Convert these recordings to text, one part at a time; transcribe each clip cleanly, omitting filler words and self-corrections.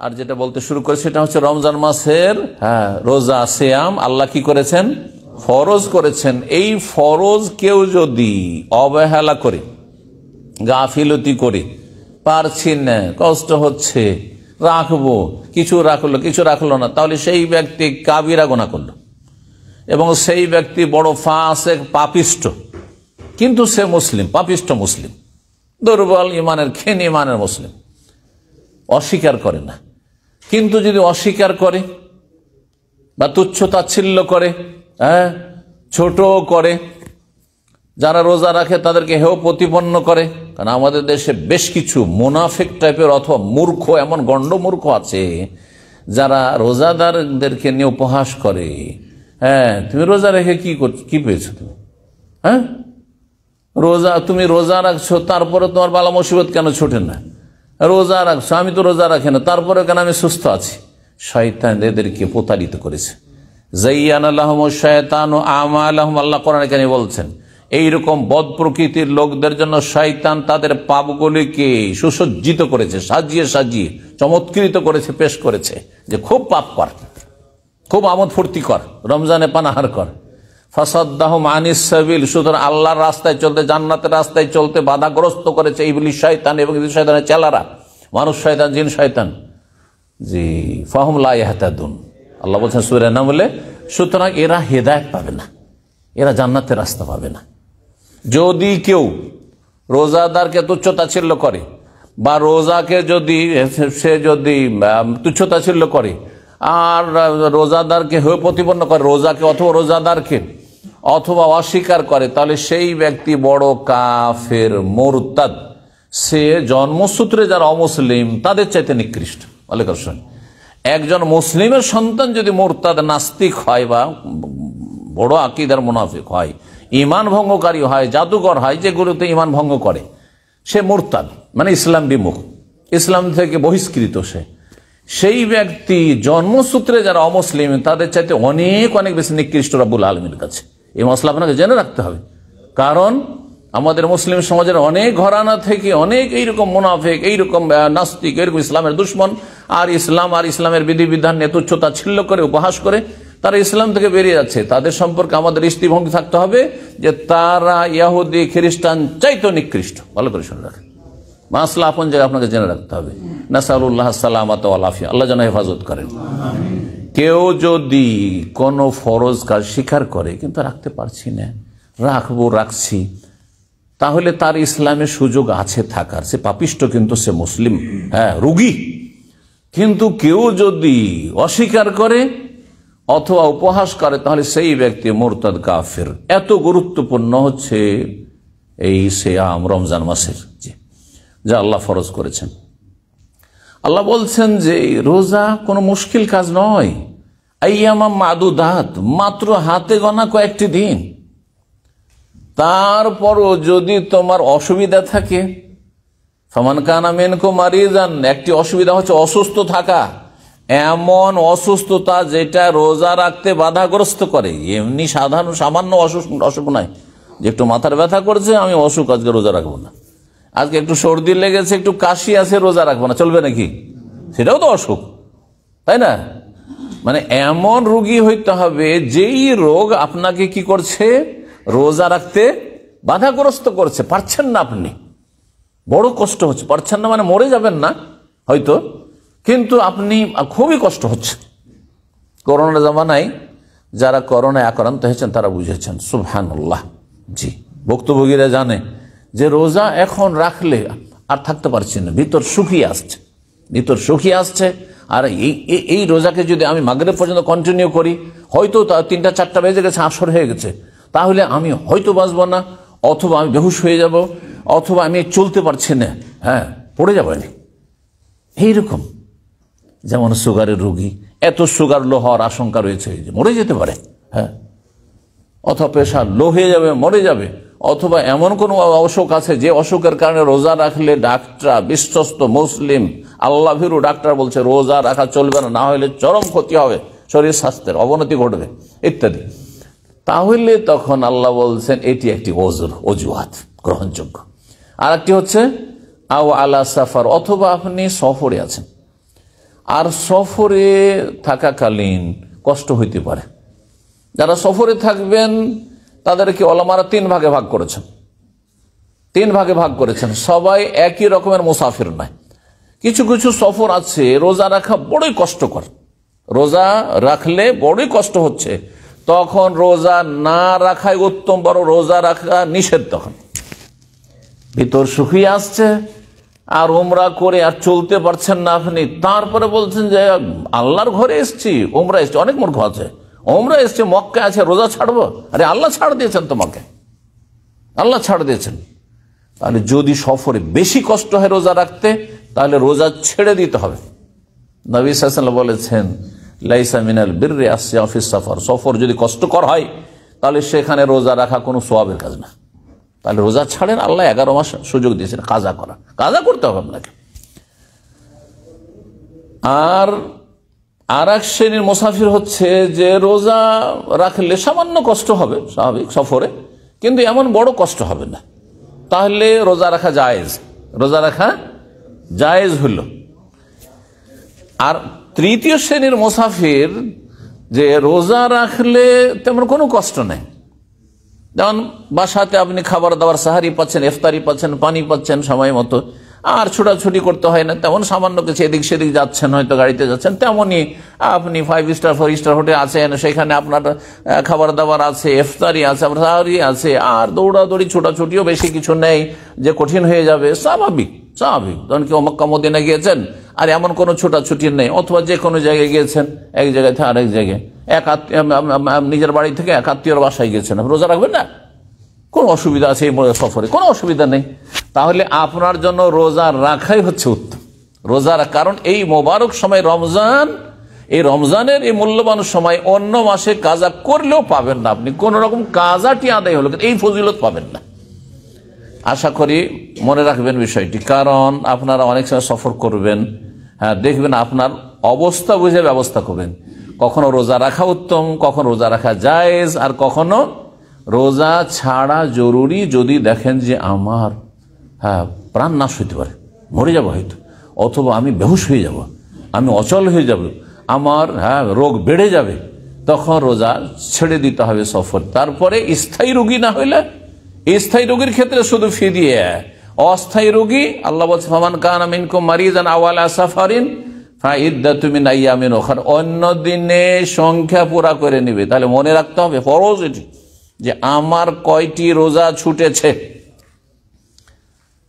আর যেটা বলতে শুরু করে সেটা হচ্ছে রমজান মাসের রোজা সিয়াম আল্লাহ কি করেছেন, ফরজ করেছেন। এই ফরজ কেউ যদি অবহেলা করে, গাফিলতি করে, পারছি না, কষ্ট হচ্ছে, রাখবো, কিছু রাখলো না, তাহলে সেই ব্যক্তি কাবিরা গুনাহ করলো এবং সেই ব্যক্তি বড় ফাসিক, পাপিষ্ট। কিন্তু সে মুসলিম, পাপিষ্ট মুসলিম, দুর্বল ইমানের, ক্ষীণ ইমানের মুসলিম, অস্বীকার করে না। কিন্তু যদি অস্বীকার করে বা তুচ্ছ তাচ্ছিল্য করে, ছোট করে, যারা রোজা রাখে তাদেরকে হেয় প্রতিপন্ন করে, কারণ আমাদের দেশে বেশ কিছু মুনাফিক টাইপের অথবা মূর্খ, এমন গণ্ড মূর্খ আছে যারা রোজাদারদেরকে নিয়ে উপহাস করে। তুমি রোজা রেখে কি পেয়েছো তুমি? তুমি রোজা রাখছো, তারপরে তোমার বালা মুসিবত কেন ছোটে না? রোজা রাখছো, আমি তো রোজা রাখি না, তারপরে কেন আমি সুস্থ আছি? শয়তান এদেরকে প্রতারিত করেছে। যায়্যানা লাহুমুশ শায়তানু আমালাহুম, আল্লাহ কোরআনে কেন বলছেন এইরকম বদ প্রকৃতির লোকদের জন্য শয়তান তাদের পাপগুলিকে সুসজ্জিত করেছে, সাজিয়ে সাজিয়ে চমৎকৃত করেছে, পেশ করেছে যে খুব পাপ কর, খুব আমোদ ফুর্তি কর, রমজানে পানাহার কর। ফাসাদ্দাহুম আনিস সাবিল, সুতরাং আল্লাহর রাস্তায় চলতে, জান্নাতের রাস্তায় চলতে বাধাগ্রস্ত করেছে ইবলিস শয়তান এবং ইবলিস শয়তানের চেলারা, মানুষ শয়তান, জিন শয়তান। জি, ফাহুম লা ইয়াহতাদুন, আল্লাহ বলছেন সূরা নামলে, সুতরাং এরা হেদায়েত পাবে না, এরা জান্নাতের রাস্তা পাবে না। যদি কেউ রোজাদারকে তুচ্ছতাচ্ছিল্য করে বা রোজাকে যদি তুচ্ছতাচ্ছিল্য করে আর রোজাদারকে হেয় প্রতিপন্ন করে, রোজাকে অথবা রোজাদারকে অথবা অস্বীকার করে, তাহলে সেই ব্যক্তি বড় কাফের, মুরতাদ। সে জন্মসূত্রে যারা অমুসলিম তাদের চাইতে নিকৃষ্ট। একজন মুসলিমের সন্তান যদি মুরতাদ, নাস্তিক হয় বা বড় আকীদার মুনাফিক হয়, ঈমান ভঙ্গকারী হয়, জাদুকর হয়, যেগুলোতে ঈমান ভঙ্গ করে, সে মুরতাদ, মানে ইসলাম বিমুখ, ইসলাম থেকে বহিষ্কৃত। সেই ব্যক্তি জন্মসূত্রে যারা অমুসলিম তাদের চাইতে অনেক অনেক বেশি নিকৃষ্ট রব্বুল আলামিনের কাছে। এই মসলা আপনাকে জেনে রাখতে হবে, কারণ আমাদের মুসলিম সমাজের অনেক ঘরানা থেকে অনেক এইরকম মুনাফিক, এইরকম নাস্তিক, এরকম ইসলামের দুশ্মন, আর ইসলামের বিধিবিধান নিয়ে তুচ্ছতাচ্ছিল্য করে, উপহাস করে তারা ইসলাম থেকে বেরিয়ে যাচ্ছে। তাদের সম্পর্কে আমাদের দৃষ্টিভঙ্গি থাকতে হবে যে তারা ইহুদি খ্রিস্টান চাইতে নিকৃষ্ট। ভালো করে শুনে রাখেন, মাসলা আপন জায়গায় আপনাকে জেনে রাখতে হবে। নাসালুল্লাহ সালামাত ওয়াল আফিয়া, আল্লাহ যেন হেফাজত করেন। কেউ যদি কোনো ফরজ কাজ স্বীকার করে কিন্তু রাখতে পারছি না, রাখছি, তাহলে তার ইসলামের সুযোগ আছে থাকার। সে পাপিষ্ট কিন্তু সে মুসলিম, রোগী। কিন্তু কেউ যদি অস্বীকার করে অথবা উপহাস করে তাহলে সেই ব্যক্তি মুরতাদ, কাফের। এত গুরুত্বপূর্ণ হচ্ছে এই সিয়াম, রমজান মাসের যা আল্লাহ ফরজ করেছেন। আল্লাহ বলছেন যে রোজা কোনো মুশকিল কাজ নয়, আইয়ামাম মাদুদাত, মাত্র হাতে গোনা কয়েকটি দিন। তারপরও যদি তোমার অসুবিধা থাকে, ফামান কানা মিনকুম মারিদান, একটি অসুবিধা হচ্ছে অসুস্থ থাকা, এমন অসুস্থতা যেটা রোজা রাখতে বাধাগ্রস্ত করে। এমনি সামান্য অসুখ নয় যে একটু মাথার ব্যথা করছে, আমি অসুখ, আজকে রোজা রাখবো না। আজকে একটু সর্দি লেগেছে, একটু কাশি আছে, রোজা রাখবো না, চলবে নাকি? সেটাও তো অসুখ, তাই না? মানে এমন রোগী হইতে হবে যেই রোগ আপনাকে কি করছে, রোজা রাখতে বাধাগ্রস্ত করছে, পারছেন না আপনি, বড় কষ্ট হচ্ছে। পারছেন না মানে মরে যাবেন না হয়তো, কিন্তু আপনি খুবই কষ্ট হচ্ছে। করোনা জামানায় যারা করোনায় আক্রান্ত হয়েছেন তারা বুঝেছেন, সুবহানাল্লাহ। জি, ভুক্তভোগীরা জানে যে রোজা এখন রাখলে আর থাকতে পারছি না, ভিতর শুকিয়ে আসছে। আর এই রোজাকে যদি আমি মাগরিব পর্যন্ত কন্টিনিউ করি, হয়তো 3টা-4টা বেজে গেছে, আসর হয়ে গেছে, তাহলে আমি হয়তো বাঁচবো না, অথবা আমি বেহুশ হয়ে যাব, অথবা আমি চলতে পারছি না, পড়ে যাবো আমি। এইরকম যেমন সুগারের রোগী, এত সুগার লো হওয়ার আশঙ্কা রয়েছে যে মরে যেতে পারে, অথবা প্রেশার লো হয়ে যাবে, মরে যাবে, অথবা এমন কোন অসুখ আছে যে অসুখের কারণে রোজা রাখলে ডাক্তার, বিশ্বস্ত মুসলিম আল্লাহ ভীরু ডাক্তার বলছে রোজা রাখা চলবে না, না হলে চরম ক্ষতি হবে, শরীর স্বাস্থ্যের অবনতি ঘটবে ইত্যাদি। তাহলে তখন আল্লাহ বলছেন এটি একটি অজুহাত গ্রহণযোগ্য। আর একটি হচ্ছে আও আলা সাফার, অথবা আপনি সফরে আছেন, আর সফরে থাকাকালীন কষ্ট হইতে পারে। যারা সফরে থাকবেন তাদেরকে ওলামারা তিন ভাগে ভাগ করেছেন। সবাই একই রকমের মুসাফির নয়। কিছু কিছু সফর আছে রোজা রাখা বড়ই কষ্টকর, রোজা রাখলে বড়ই কষ্ট হচ্ছে, তখন রোজা না রাখাই উত্তম, বড় রোজা রাখা নিষেধ। তখন ভিতর শুকিয়ে আসছে আর উমরা করে আর চলতে পারছেন না আপনি, তারপরে বলছেন যে আল্লাহর ঘরে এসছি, উমরা এসছি। অনেক মূর্খ আছে, উমরা এসছে, মক্কা আছে, রোজা ছাড়বো? আরে আল্লাহ ছাড় দিয়েছেন তোমাকে, আল্লাহ ছাড় দিয়েছেন। তাহলে যদি সফরে বেশি কষ্ট হয় রোজা রাখতে, তাহলে রোজা ছেড়ে দিতে হবে। নবী সাল্লাল্লাহু আলাইহি ওয়াসাল্লাম বলেছেন, লাইসা মিনাল বিররি আসিয়াম ফিস সফর। সফর যদি কষ্টকর হয় তাহলে সেখানে রোজা রাখা কোনো সওয়াবের কাজ না। তাহলে রোজা ছাড়েন, আল্লাহ 11 মাস সুযোগ দিয়েছেন কাজা করা, কাজা করতে হবে আপনাকে। আর এক শ্রেণীর মুসাফির হচ্ছে যে রোজা রাখলে সামান্য কষ্ট হবে স্বাভাবিক সফরে, কিন্তু এমন বড় কষ্ট হবে না, তাহলে রোজা রাখা জায়েজ হলো। আর তৃতীয় শ্রেণীর মুসাফির যে রোজা রাখলে তেমন কোনো কষ্ট নেই, যেমন বাসাতে আপনি খাবার দাবার সাহারি পাচ্ছেন, ইফতারি পাচ্ছেন, পানি পাচ্ছেন সময় মতো, আর ছোটাছুটি করতে হয় না, তেমন সামান্য কিছু এদিক সেদিক যাচ্ছেন, হয়তো গাড়িতে যাচ্ছেন, তেমনই আপনি 5 স্টার 4 স্টার হোটেলে আছেন, সেখানে আপনার খাবার দাবার আছে, ইফতারি আছে, আপনার সাহারি আছে, আর দৌড়াদৌড়ি ছোটাছুটিও বেশি কিছু নেই যে কঠিন হয়ে যাবে, স্বাভাবিক। ধরুন কেউ মক্কা মদিনা গিয়েছেন আর এমন কোনো ছোটাছুটি নেই, অথবা যে কোনো জায়গায় গিয়েছেন, এক জায়গায় থেকে আরেক জায়গায়, নিজের বাড়ি থেকে এক আত্মীয়র বাসায় গিয়েছেন, রোজা রাখবেন না? কোন অসুবিধা আছে এই সফরে? কোনো অসুবিধা নেই। তাহলে আপনার জন্য রোজা রাখাই হচ্ছে উত্তম। কারণ এই মোবারক সময় রমজান, এই রমজানের এই মূল্যবান সময় অন্য মাসে কাজা করলেও পাবেন না আপনি, কোন রকম কাজাটি আদায় হলো এই ফজিলত পাবেন না। আশা করি মনে রাখবেন বিষয়টি, কারণ আপনারা অনেক সময় সফর করবেন, দেখবেন আপনার অবস্থা বুঝে ব্যবস্থা করবেন। কখনো রোজা রাখা উত্তম, কখনো রোজা রাখা জায়েজ, আর কখনো রোজা ছাড়া জরুরি যদি দেখেন যে আমার প্রাণ নাশ হইতে পারে, মরে যাব হয়তো, অথবা আমি বেহুশ হয়ে যাব, আমি অচল হয়ে যাব, আমার রোগ বেড়ে যাবে, তখন রোজা ছেড়ে দিতে হবে সফর। তারপরে স্থায়ী রোগী না হইলে, স্থায়ী রোগীর ক্ষেত্রে শুধু ফিদিয়া, অস্থায়ী রোগী আল্লাহ বলছে ফামান কানা মিনকুম মারিদান আও আলা সাফারিন ফাইদ্দাতুম মিন আইয়ামিন উখরা, অন্য দিনে সংখ্যা পুরা করে নেবে। তাহলে মনে রাখতে হবে ফরজ এটি, যে আমার কয়টি রোজা ছুটেছে।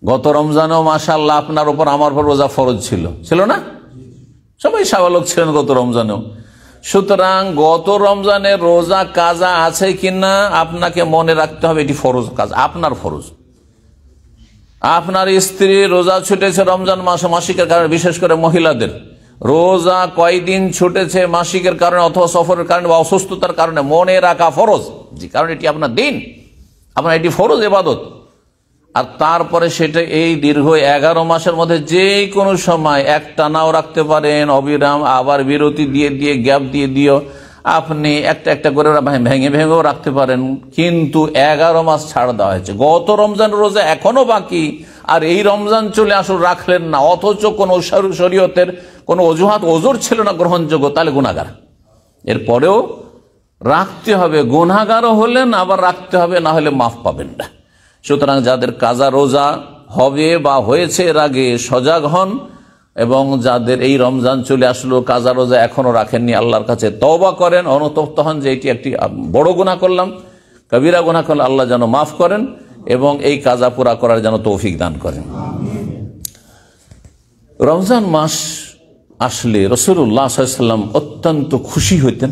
গত রমজানেও মাশাআল্লাহ আপনার উপর আমার উপর রোজা ফরজ ছিল না? সবাই সাবালক ছিলেন গত রমজানেও। সুতরাং গত রমজানের রোজা কাজা আছে কিনা আপনাকে মনে রাখতে হবে, এটি ফরজ কাজ, আপনার ফরজ। আপনার স্ত্রী রোজা ছুটেছে রমজান মাসে মাসিকের কারণে, বিশেষ করে মহিলাদের রোজা কয়দিন ছুটেছে মাসিকের কারণে অথবা সফরের কারণে বা অসুস্থতার কারণে মনে রাখা ফরজ, কারণ এটি আপনার দিন, আপনার এটি ফরজ ইবাদত। আর তারপরে সেটা এই দীর্ঘ 11 মাসের মধ্যে যে কোনো সময় একটানাও রাখতে পারেন, অবিরাম, আবার বিরতি দিয়ে দিয়ে গ্যাপ দিয়ে দিও, আপনি একটা একটা করে ভেঙে ভেঙেও রাখতে পারেন, কিন্তু 11 মাস ছাড় দেওয়া হয়েছে। গত রমজান রোজা এখনো বাকি, আর এই রমজান চলে আসলে রাখলেন না, অথচ কোন শরীয়তের কোন অজুহাত ওজোর ছিল না গ্রহণযোগ্য, তাহলে গুনাহগার। এরপরেও রাখতে হবে, গুনাহগারও হলেন, আবার রাখতে হবে, না হলে মাফ পাবেন না। সুতরাং যাদের কাজা রোজা হবে বা হয়েছে এর আগে সজাগ হন, এবং যাদের এই রমজান চলে আসলো কাজা রোজা এখনো রাখেননি, আল্লাহর কাছে তওবা করেন, অনুতপ্ত হন যে এটি একটি বড় গুনাহ করলাম, কবিরা গুনাহ করলাম, আল্লাহ যেন মাফ করেন এবং এই কাজা পুরা করার যেন তৌফিক দান করেন। রমজান মাস আসলে রাসূলুল্লাহ সাল্লাল্লাহু আলাইহি ওয়াসাল্লাম অত্যন্ত খুশি হইতেন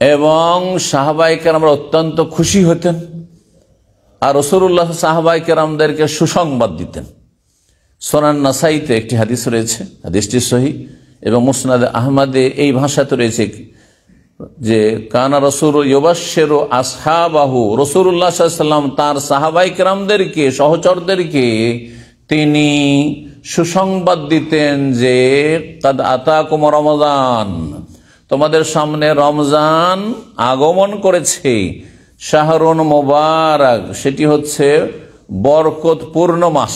এবং সাহাবায়ে কেরামরা অত্যন্ত খুশি হতেন, আর রাসূলুল্লাহ সাহাবায়ে কেরামদেরকে সুসংবাদ দিতেন। সুনান নাসাইতে একটি হাদিস রয়েছে, হাদিসটি সহিহ, এবং মুসনাদ আহমদে এই ভাষাতে রয়েছে যে কানা রাসূল ইউবাশশিরু আসহাবাহু, রাসূলুল্লাহ সাল্লাল্লাহু আলাইহি ওয়াসাল্লাম তার সাহাবায়ে কেরামদেরকে, সহচরদেরকে তিনি সুসংবাদ দিতেন যে কাদ আতাকুম রমাদান, তোমাদের সামনে রমজান আগমন করেছে, শাহরুন মুবারক, সেটি হচ্ছে বরকতপূর্ণ মাস,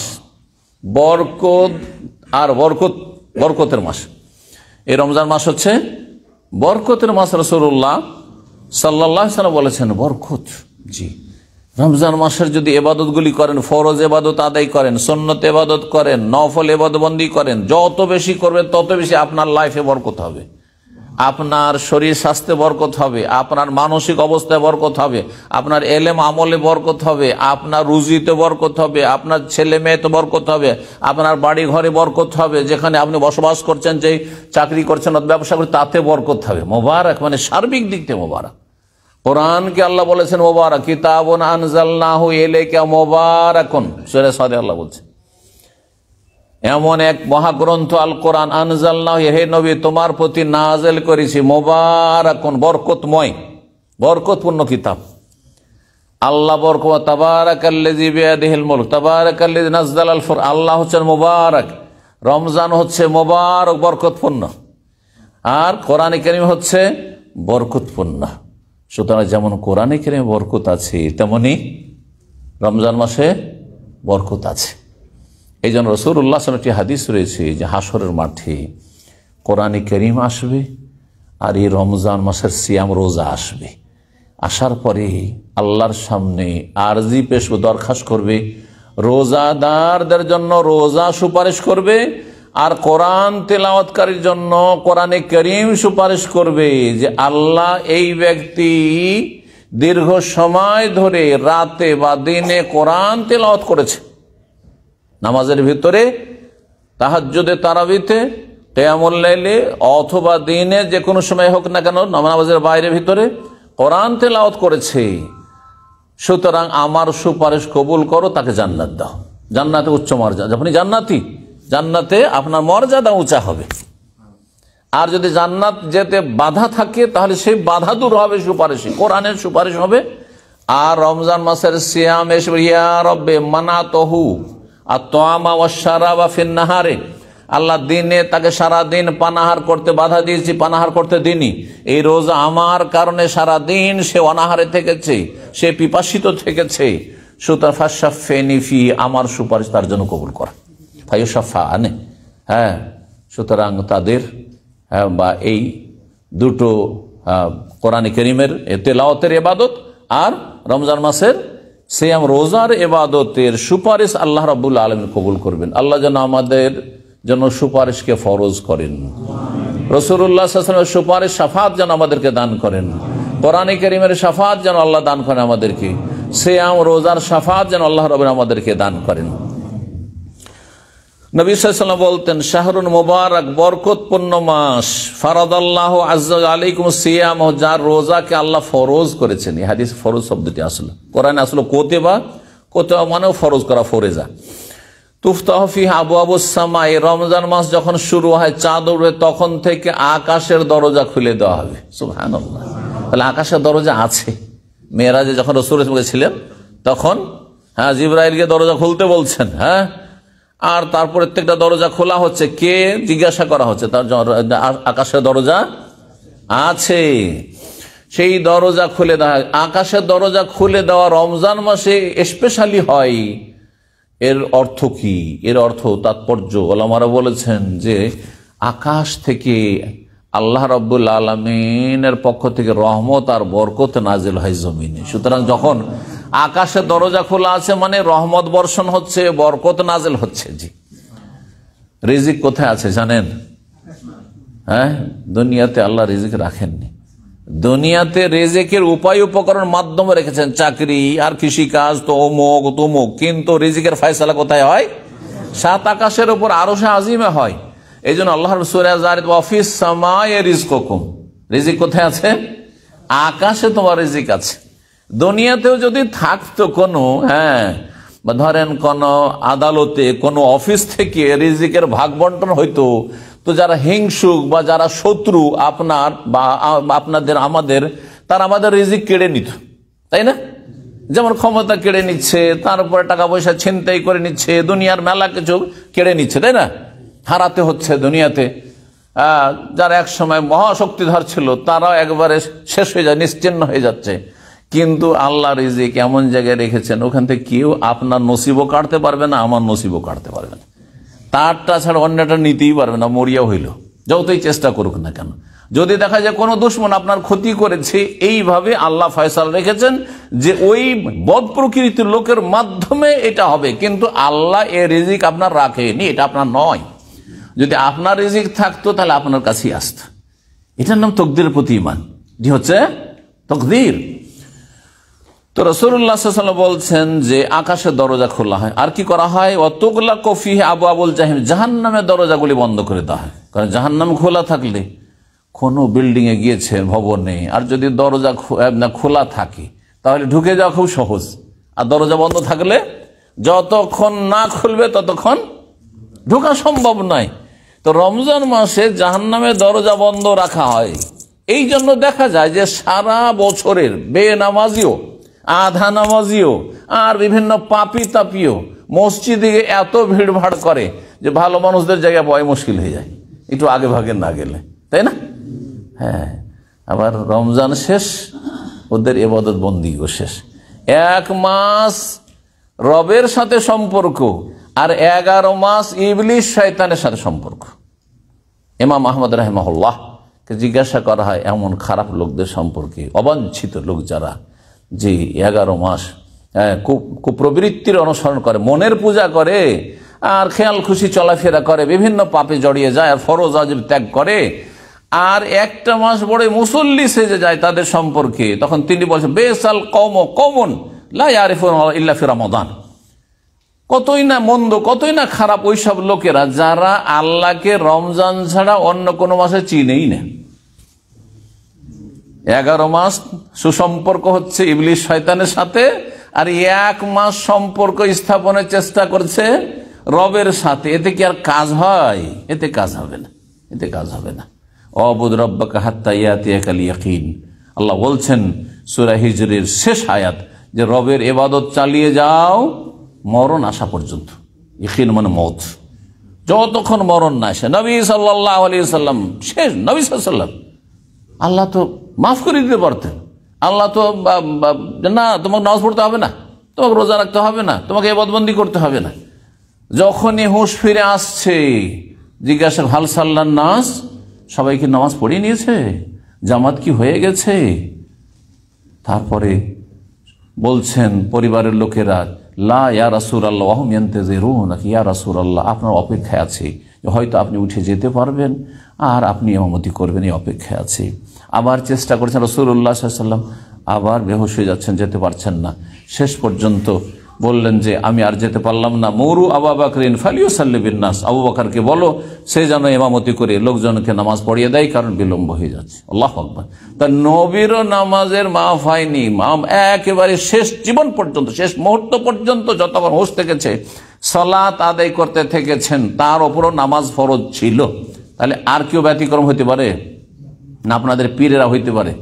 বরকত আর বরকতের মাস। এই রমজান মাস হচ্ছে বরকতের মাস। রাসূলুল্লাহ সাল্লাল্লাহু আলাইহি ওয়াসাল্লাম বলেছেন বরকত। জি, রমজান মাসের যদি ইবাদতগুলি করেন, ফরজ ইবাদত আদায় করেন, সুন্নত ইবাদত করেন, নফল ইবাদতবন্দি করেন, যত বেশি করবেন তত বেশি আপনার লাইফে বরকত হবে, আপনার শরীর স্বাস্থ্যে বরকত হবে, আপনার মানসিক অবস্থায় বরকত হবে, আপনার এলেম আমলে বরকত হবে, আপনার রুজিতে বরকত হবে, আপনার ছেলে মেয়েতে বরকত হবে, আপনার বাড়ি ঘরে বরকত হবে, যেখানে আপনি বসবাস করছেন, যে চাকরি করছেন, ব্যবসা করছেন, তাতে বরকত হবে। মোবারক মানে সার্বিক দিক থেকে মোবারক। কোরআনকে আল্লাহ বলেছেন মোবারক, কিতাবুন আনজালনাহু ইলাইকা মুবারাকুন, সূরা সাদে আল্লাহ বলছেন এমন এক মহাগ্রন্থ আল কোরআন, আনজালনাহু, হে নবী তোমার প্রতি নাযিল করেছি, মুবারাকুন বরকতময়, বরকতপূর্ণ কিতাব। আল্লাহ বরকত, তাবারাকাল্লাযী বিয়াদিহিল মুলক, তাবারাকাল্লাযী নাযালাল ফুরকান, আল্লাহ হচ্ছেন মুবারক, রমজান হচ্ছে মুবারক বরকতপূর্ণ, আর কোরআন কারীম হচ্ছে বরকতপূর্ণ। সুতরাং যেমন কোরআন কারীমে বরকত আছে, তেমনি রমজান মাসে বরকত আছে। এই জন্য রাসূলুল্লাহ সাল্লাল্লাহু আলাইহি ওয়াসাল্লামের একটি হাদিস রয়েছে যে হাসরের মাঠে কোরআন কারীম আসবে আর এই রমজান মাসের সিয়াম রোজা আসবে। আসার পরে আল্লাহর সামনে আরজি পেশ দরখাস্ত করবে, রোজাদারদের জন্য রোজা সুপারিশ করবে, আর কোরআন তেলাওয়াতকারীর জন্য কোরআনে কারীম সুপারিশ করবে যে আল্লাহ এই ব্যক্তি দীর্ঘ সময় ধরে রাতে বা দিনে কোরআন তেলাওয়াত করেছে, নামাজের ভিতরে, তাহাজ্জুদে, তারাবিতে, কিয়ামুল লাইলে, অথবা দিনে যে কোনো সময় হোক না কেন, নামাজের বাইরে ভিতরে কোরআন তেলাওয়াত করেছে, সুতরাং আমার সুপারিশ কবুল করো, তাকে জান্নাত দাও। জান্নাতে উচ্চ মর্যাদা, আপনি জান্নাতি, জান্নাতে আপনার মর্যাদা উঁচা হবে। আর যদি জান্নাত যেতে বাধা থাকে তাহলে সেই বাধা দূর হবে সুপারিশে, কোরআনের সুপারিশ হবে। আর রমজান মাসের সিয়াম এসে ইয়া রব্বে মানাতহু আত-তাআমা ওয়াশ-শারাবা ফিন-নাহারে, আল্লাহ দিনে তাকে সারা দিন পানাহার করতে বাধা দিয়েছি, পানাহার করতে দিনই। এই রোজা আমার কারণে সারা দিন সে অনাহারে থেকেছে, সে পিপাসিত থেকেছে, সুতরাং ফাশাফিনি ফি, আমার সুপারিশ তার জন্য কবুল কর, ফায়ুশাফা আনে। হ্যাঁ, সুতরাং তাদের বা এই দুটো কোরআন কারীমের তেলাওয়াতের ইবাদত আর রমজান মাসের সিয়াম রোজার ইবাদতের সুপারিশ আল্লাহ রাব্বুল আলামিন কবুল করবেন। আল্লাহ যেন আমাদের জন্য সুপারিশকে ফরজ করেন, রাসূলুল্লাহ সাল্লাল্লাহু আলাইহি ওয়াসাল্লামের সুপারিশ শাফাত যেন আমাদেরকে দান করেন, কোরআন কারীমের শাফাত যেন আল্লাহ দান করেন আমাদেরকে, সিয়াম রোজার শাফাত যেন আল্লাহ রাব্বুল আমাদেরকে দান করেন। নবী সাল্লাল্লাহু আলাইহি ওয়াসাল্লাম বলতেন শাহরুন মুবারক, বরকতপূর্ণ মাস, ফারাদাল্লাহু আযজা আলাইকুম সিয়াম, যার রোজাকে আল্লাহ ফরজ করেছেন। এই হাদিস ফরজ শব্দটি আসলে কোরআনে আসলে কোতেবা, কোতেবা মানেও ফরজ করা, ফরেজা। তুফতাহু ফিহা আবওয়াবুস সামা, এই রমজান মাস যখন শুরু হয়, চাঁদ উঠবে, তখন থেকে আকাশের দরজা খুলে দেওয়া হবে। সুবহানাল্লাহ, তাহলে আকাশের দরজা আছে। মেরাজে যখন রাসূল ছিলেন তখন জিবরাইলকে দরজা খুলতে বলছেন, আর তারপর প্রত্যেকটা দরজা খোলা হচ্ছে, কে জিজ্ঞাসা করা হচ্ছে, তার আকাশের দরজা আছে, সেই দরজা খুলে দেওয়া। আকাশের দরজা খুলে দেওয়া রমজান মাসে স্পেশালি হয়। এর অর্থ কি? এর অর্থ তাৎপর্য ওলামারা বলেছেন যে আকাশ থেকে আল্লাহ রাব্বুল আলামিনের পক্ষ থেকে রহমত আর বরকত নাজিল হয় জমিনে। সুতরাং যখন আকাশের দরজা খোলা আছে মানে রহমত বর্ষণ হচ্ছে, বরকত নাজিল হচ্ছে। জি, রিজিক কোথায় আছে জানেন? দুনিয়াতে আল্লাহ রিজিক রাখেননি। দুনিয়াতে রিজিকের উপায় উপকরণ মাধ্যমে রেখেছেন, চাকরি আর কৃষিকাজ, তো অমুক তমুক, কিন্তু রিজিকের ফয়সালা কোথায় হয়? সাত আকাশের উপর আরশে আজিমে হয়। এই জন্য আল্লাহ সূরা যারিত ওয়াফিস সামায়ে রিজকুকুম, রিজিক কোথায় আছে? আকাশে তোমার রিজিক আছে। দুনিয়াতেও যদি থাকতো কোনো ধরেন কোন আদালতে, কোন অফিস থেকে রিজিকের ভাগ বন্টন হইতো, তো যারা হিংসুক বা যারা শত্রু আপনার বা আপনাদের আমাদের, তারা আমাদের রিজিক কেড়ে নিত, তাই না? যেমন ক্ষমতা কেড়ে নিচ্ছে, তারপরে টাকা পয়সা ছিনতাই করে নিচ্ছে, দুনিয়ার মেলা কিছু কেড়ে নিচ্ছে, তাই না? হারাতে হচ্ছে দুনিয়াতে। যারা এক সময় মহাশক্তিধর ছিল তারাও একবারে শেষ হয়ে যায়, নিশ্চিহ্ন হয়ে যাচ্ছে। কিন্তু আল্লাহ রিজিক এমন জায়গায় রেখেছেন, ওখান থেকে কেউ আপনার নসিবও কাটতে পারবে না, আমার নসিবও কাটতে পারবে না। তারটা ছাড়া অন্যটা নিতেই পারবে না, মরিয়া হইল। যতই চেষ্টা করুক না কেন। যদি দেখা যায় কোনো দুশমন আপনার ক্ষতি করেছে, এইভাবে আল্লাহ ফয়সালা রেখেছেন যে ওই বদ প্রকৃতির লোকের মাধ্যমে এটা হবে, কিন্তু আল্লাহ এ রিজিক আপনার রাখেনি, এটা আপনার নয়। যদি আপনার রিজিক থাকতো তাহলে আপনার কাছেই আসতো। এটার নাম তকদিরের প্রতি ঈমান, যে হচ্ছে তকদির। তো রাসূলুল্লাহ সাল্লাল্লাহু আলাইহি ওয়াসাল্লাম বলছেন যে আকাশের দরজা খোলা হয়, আর কি করা হয়, ওয়াতুগলাকু ফিহি আবওয়াবুল জাহিম, জাহান্নামের দরজাগুলি বন্ধ করে দেওয়া হয়। কারণ জাহান্নাম খোলা থাকলে কোনো বিল্ডিং এ গিয়েছে, ভবনে, আর যদি দরজা খোলা থাকে তাহলে ঢুকে যাওয়া খুব সহজ, আর দরজা বন্ধ থাকলে যতক্ষণ না খুলবে ততক্ষণ ঢোকা সম্ভব নয়। তো রমজান মাসে জাহান্নামের দরজা বন্ধ রাখা হয়। এই জন্য দেখা যায় যে সারা বছরের বেনামাজিও, আধা নামাজিও, আর বিভিন্ন পাপি তাপিও মসজিদে এত ভিড় ভাড় করে যে ভালো মানুষদের জায়গায় পাওয়া মুশকিল হয়ে যায়, একটু আগে ভাগে না গেলে, তাই না? হ্যাঁ, আবার রমজান শেষ, ওদের ইবাদত বন্দিও শেষ। 1 মাস রবের সাথে সম্পর্ক, আর 11 মাস ইবলিশ শয়তানের সাথে সম্পর্ক। ইমাম আহমদ রাহিমাহুল্লাহ কে জিজ্ঞাসা করা হয় এমন খারাপ লোকদের সম্পর্কে, অবাঞ্ছিত লোক যারা, যে 11 মাস কুপ্রবৃত্তির অনুসরণ করে, মনের পূজা করে, আর খেয়াল খুশি চলাফেরা করে, বিভিন্ন পাপে জড়িয়ে যায়, আর ফরজ ওয়াজিব ত্যাগ করে, আর একটা মাস বড় মুসল্লি সেজে যায় তাদের সম্পর্কে। তখন তিনি বলছেন বেসাল কওমুন লা ইয়ারিফুনা ইল্লা ফি রমাদান। কতই না মন্দ, কতই না খারাপ ওই সব লোকেরা যারা আল্লাহকে রমজান ছাড়া অন্য কোনো মাসে চিনেই না। 11 মাস সুসম্পর্ক হচ্ছে ইবলিশ শয়তানের সাথে, আর 1 মাস সম্পর্ক স্থাপনের চেষ্টা করছে রবের সাথে। এতে কি আর কাজ হয়? এতে কাজ হবে না, এতে কাজ হবে না। অবুদ রব্বাকা হাত্তা ইয়াতিয়াকাল ইয়াকিন, আল্লাহ বলছেন সূরা হিজরের শেষ আয়াত, যে রবের ইবাদত চালিয়ে যাও মরণ আসা পর্যন্ত। ইয়াকিন মানে মওত, যতক্ষণ মরণ না আসে। নবী সাল্লাল্লাহু আলাইহি ওয়াসাল্লাম শেষ নবী সাল্লাল্লাহু আলাইহি ওয়াসাল্লাম, আল্লাহ তো মাফ করে দিতে পারতেন। আল্লাহ তো না, তোমাকে নামাজ পড়তে হবে না, তোমাকে রোজা রাখতে হবে না, তোমাকে ইবাদতবন্দি করতে হবে না। যখনই হুঁশ ফিরে আসছে, জিজ্ঞাসা হাল সাল্লান নাস, সবাই কি নামাজ পড়িয়ে নিয়েছে, জামাত কি হয়ে গেছে? তারপরে বলছেন পরিবারের লোকেরা, লা ইয়া রাসূলুল্লাহ ওয়া হুম ইয়ানতাজিরুন, ইয়া রাসূলুল্লাহ আপনার অপেক্ষায় আছে, হয়তো আপনি উঠে যেতে পারবেন আর আপনি ইমামতি করবেন, এই অপেক্ষায় আছে। আবার চেষ্টা করেছেন রাসূলুল্লাহ সাল্লাল্লাহু আলাইহি ওয়াসাল্লাম, আবার বেহুশ হয়ে যাচ্ছেন, যেতে পারছেন না। শেষ পর্যন্ত বললেন যে আমি আর যেতে পারলাম না, মুরু আবু বকরিন ফালিউসাল্লি বিন-নাস, আবু বকরকে বলো সে যেন ইমামতি করে লোকজনকে নামাজ পড়িয়ে দেয়, কারণ বিলম্ব হয়ে যাচ্ছে। আল্লাহু আকবার। তা নবীরও নামাজের মাফ হয়নি, একেবারে শেষ জীবন পর্যন্ত, শেষ মুহূর্ত পর্যন্ত যতক্ষণ হোশ থেকেছে সালাত আদায় করতে থেকেছেন, তার ওপরও নামাজ ফরজ ছিল। তাহলে আর কেউ ব্যতিক্রম হইতে পারে না? আপনাদের পীরেরা হইতে পারে?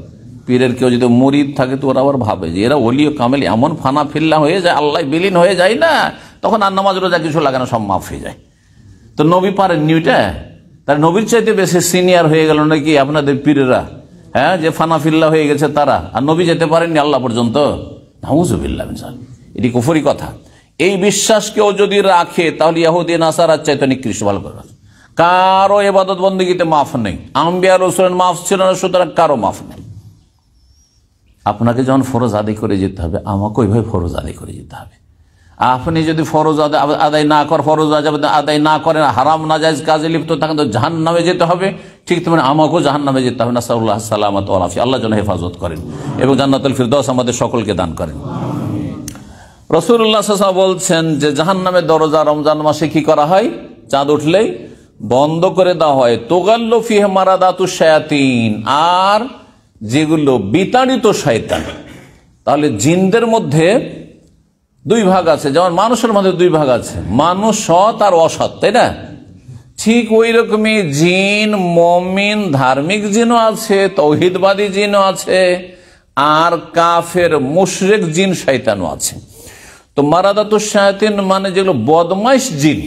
পীরের কেউ যদি মুরিদ থাকে তো ওরা আবার ভাবে যে এরা ওলি ও কামেল, এমন ফানা ফিল্লা হয়ে যায়, আল্লাহ বিলীন হয়ে যায় না, তখন আর নামাজ রোজা কিছু লাগে না, সব মাফ হয়ে যায়। তো নবী পারেননি ওইটা? তার নবীর চাইতে বেশি সিনিয়র হয়ে গেল নাকি আপনাদের পীরেরা? হ্যাঁ, যে ফানা ফিল্লা হয়ে গেছে তারা, আর নবী যেতে পারেননি আল্লাহ পর্যন্ত? নাউযুবিল্লাহ মিন যালিক, এটি কুফরি কথা। এই বিশ্বাস কেউ যদি রাখে তাহলে ইহুদি নাসারার চাইতে নিকৃষ্ট। ভালো করে, কারো ইবাদত বন্দেগীতে মাফ নেই, আম্বিয়া রাসূলের মাফ ছিল না, সুতরাং কারো মাফ নেই। আপনাকে যখন ফরজ আদায় করে যেতে হবে, আমাকে ওইভাবে ফরজ আদায় করে যেতে হবে। আপনি যদি ফরজ আদায় না করেন, ফরজ আদায় না করেন, হারাম নাজায়েজ কাজে লিপ্ত থাকেন, তো জাহান্নামে যেতে হবে। ঠিক তেমনি আমাকেও জাহান্নামে যেতে হবে। নাসাল্লাহ সালামাত ওয়াল আফিয়া, আল্লাহ যেন হেফাজত করেন এবং জান্নাতুল ফিরদাউস আমাদের সকলকে দান করেন। রাসূলুল্লাহ সাল্লাল্লাহু আলাইহি ওয়াসাল্লাম বলছেন যে জাহান্নামের দরজা রমজান মাসে কি করা হয়? চাঁদ উঠলেই বন্ধ করে দেওয়া হয়। তুগাল্লু ফিহি মারাদাতুশ শায়াতিন, আর যেগুলো বিতাড়িত শয়তান। তাহলে জিনদের মধ্যে 2 ভাগ আছে, যেমন মানুষের মধ্যে 2 ভাগ আছে, মানুষ সৎ আর অসৎ, তাই না? ঠিক ওই রকমই জিন, মুমিন ধার্মিক জিনও আছে, তৌহিদবাদী জিনও আছে, আর কাফের মুশরিক জিন শয়তানও আছে। তো মারাদাতুশ শায়াতিন মানে যেগুলো বদমাইশ জিন,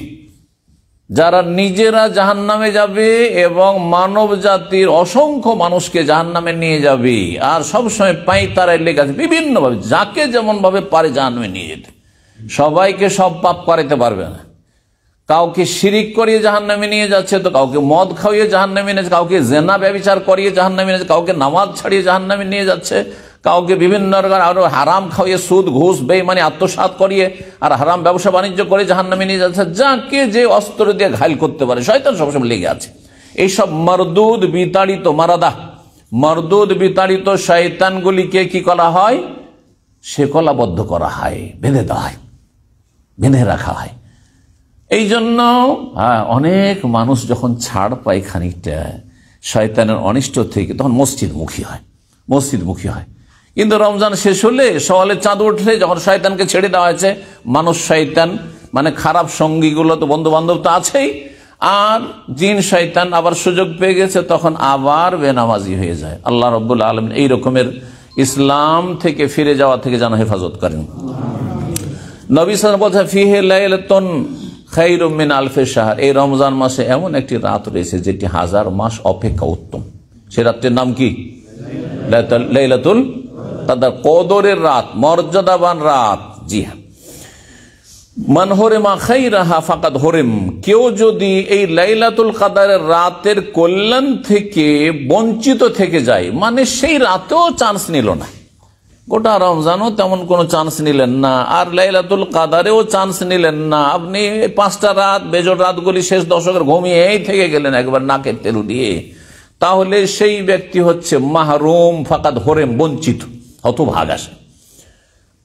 যারা নিজেরা জাহান্নামে যাবে এবং মানব জাতির অসংখ্য মানুষকে জাহান্নামে নিয়ে যাবে, আর সবসময় পাঁইতারায় লেগে আছে বিভিন্নভাবে, যাকে যেমন ভাবে পারে জাহান্নামে নিয়ে যেতে। সবাইকে সব পাপ করাইতে পারবে না, কাউকে শিরিক করিয়ে জাহান্নামে নিয়ে যাচ্ছে, তো কাউকে মদ খাইয়ে জাহান্নামে নিয়ে যাচ্ছে, কাউকে জেনা ব্যভিচার করিয়ে জাহান্নামে নিয়ে যাচ্ছে, কাউকে নামাজ ছাড়িয়ে জাহান্নামে নিয়ে যাচ্ছে, কাউকে বিভিন্ন আরো হারাম খাইয়ে সুদ ঘুষ বেঈমানি আত্মসাৎ করিয়ে আর হারাম ব্যবসা বাণিজ্য করে জাহান্নামে নিয়ে যাচ্ছে। যাকে যে অস্ত্র দিয়ে ঘায়ল করতে পারে শয়তান সবসময় লেগে আছে। এইসব মারদুদ বিতাড়িত মারদুদ বিতাড়িত শয়তানগুলিকে কি করা হয়? শেকলাবদ্ধ করা হয়, বেঁধে দেওয়া হয়, বেঁধে রাখা হয়। এই জন্য অনেক মানুষ যখন ছাড় পায় খানিকটা শয়তানের অনিষ্ট থেকে, তখন মসজিদমুখী হয়। কিন্তু রমজান শেষ হলে, সওয়ালের চাঁদ উঠলে, যখন শয়তানকে ছেড়ে দেওয়া হয়েছে, মানুষ শয়তান মানে খারাপ সঙ্গীগুলো তো বন্ধু বান্ধব তো আছেই, আর জিন শয়তান আবার সুযোগ পেয়ে গেছে, তখন আবার বেনামাজি হয়ে যায়। আল্লাহ রাব্বুল আলামিন এই রকমের ইসলাম থেকে ফিরে যাওয়া থেকে যেন হেফাজত করেন। নবী সাল্লাল্লাহু আলাইহি ওয়াসাল্লাম বলেছেন, ফিহি লাইলাতুন খায়রুম মিন আলফি শাহর, এই রমজান মাসে এমন একটি রাত রয়েছে যেটি 1000 মাস অপেক্ষা উত্তম। সে রাতটির নাম কি? লাইলাতুল কদর, কদরের রাত, মর্যাদাবান রাত। জি হ্যাঁ, মান হরিমা খাইরাহা ফাকাদ হরিম, কেউ যদি এই লাইলাতুল কদরের রাতের কল্যাণ থেকে বঞ্চিত থেকে যায়, মানে সেই রাতেও চান্স নিল না, গোটা রমজানও তেমন কোনো চান্স নিলেন না, আর লাইলাতুল কদরেও চান্স নিলেন না, আপনি 5টা রাত বেজোড় রাতগুলি শেষ দশকের ঘুমিয়েই থেকে গেলেন একবার নাকের তেল দিয়ে, তাহলে সেই ব্যক্তি হচ্ছে মাহরুম, ফাকাদ হরিম, বঞ্চিত, হতভাগা।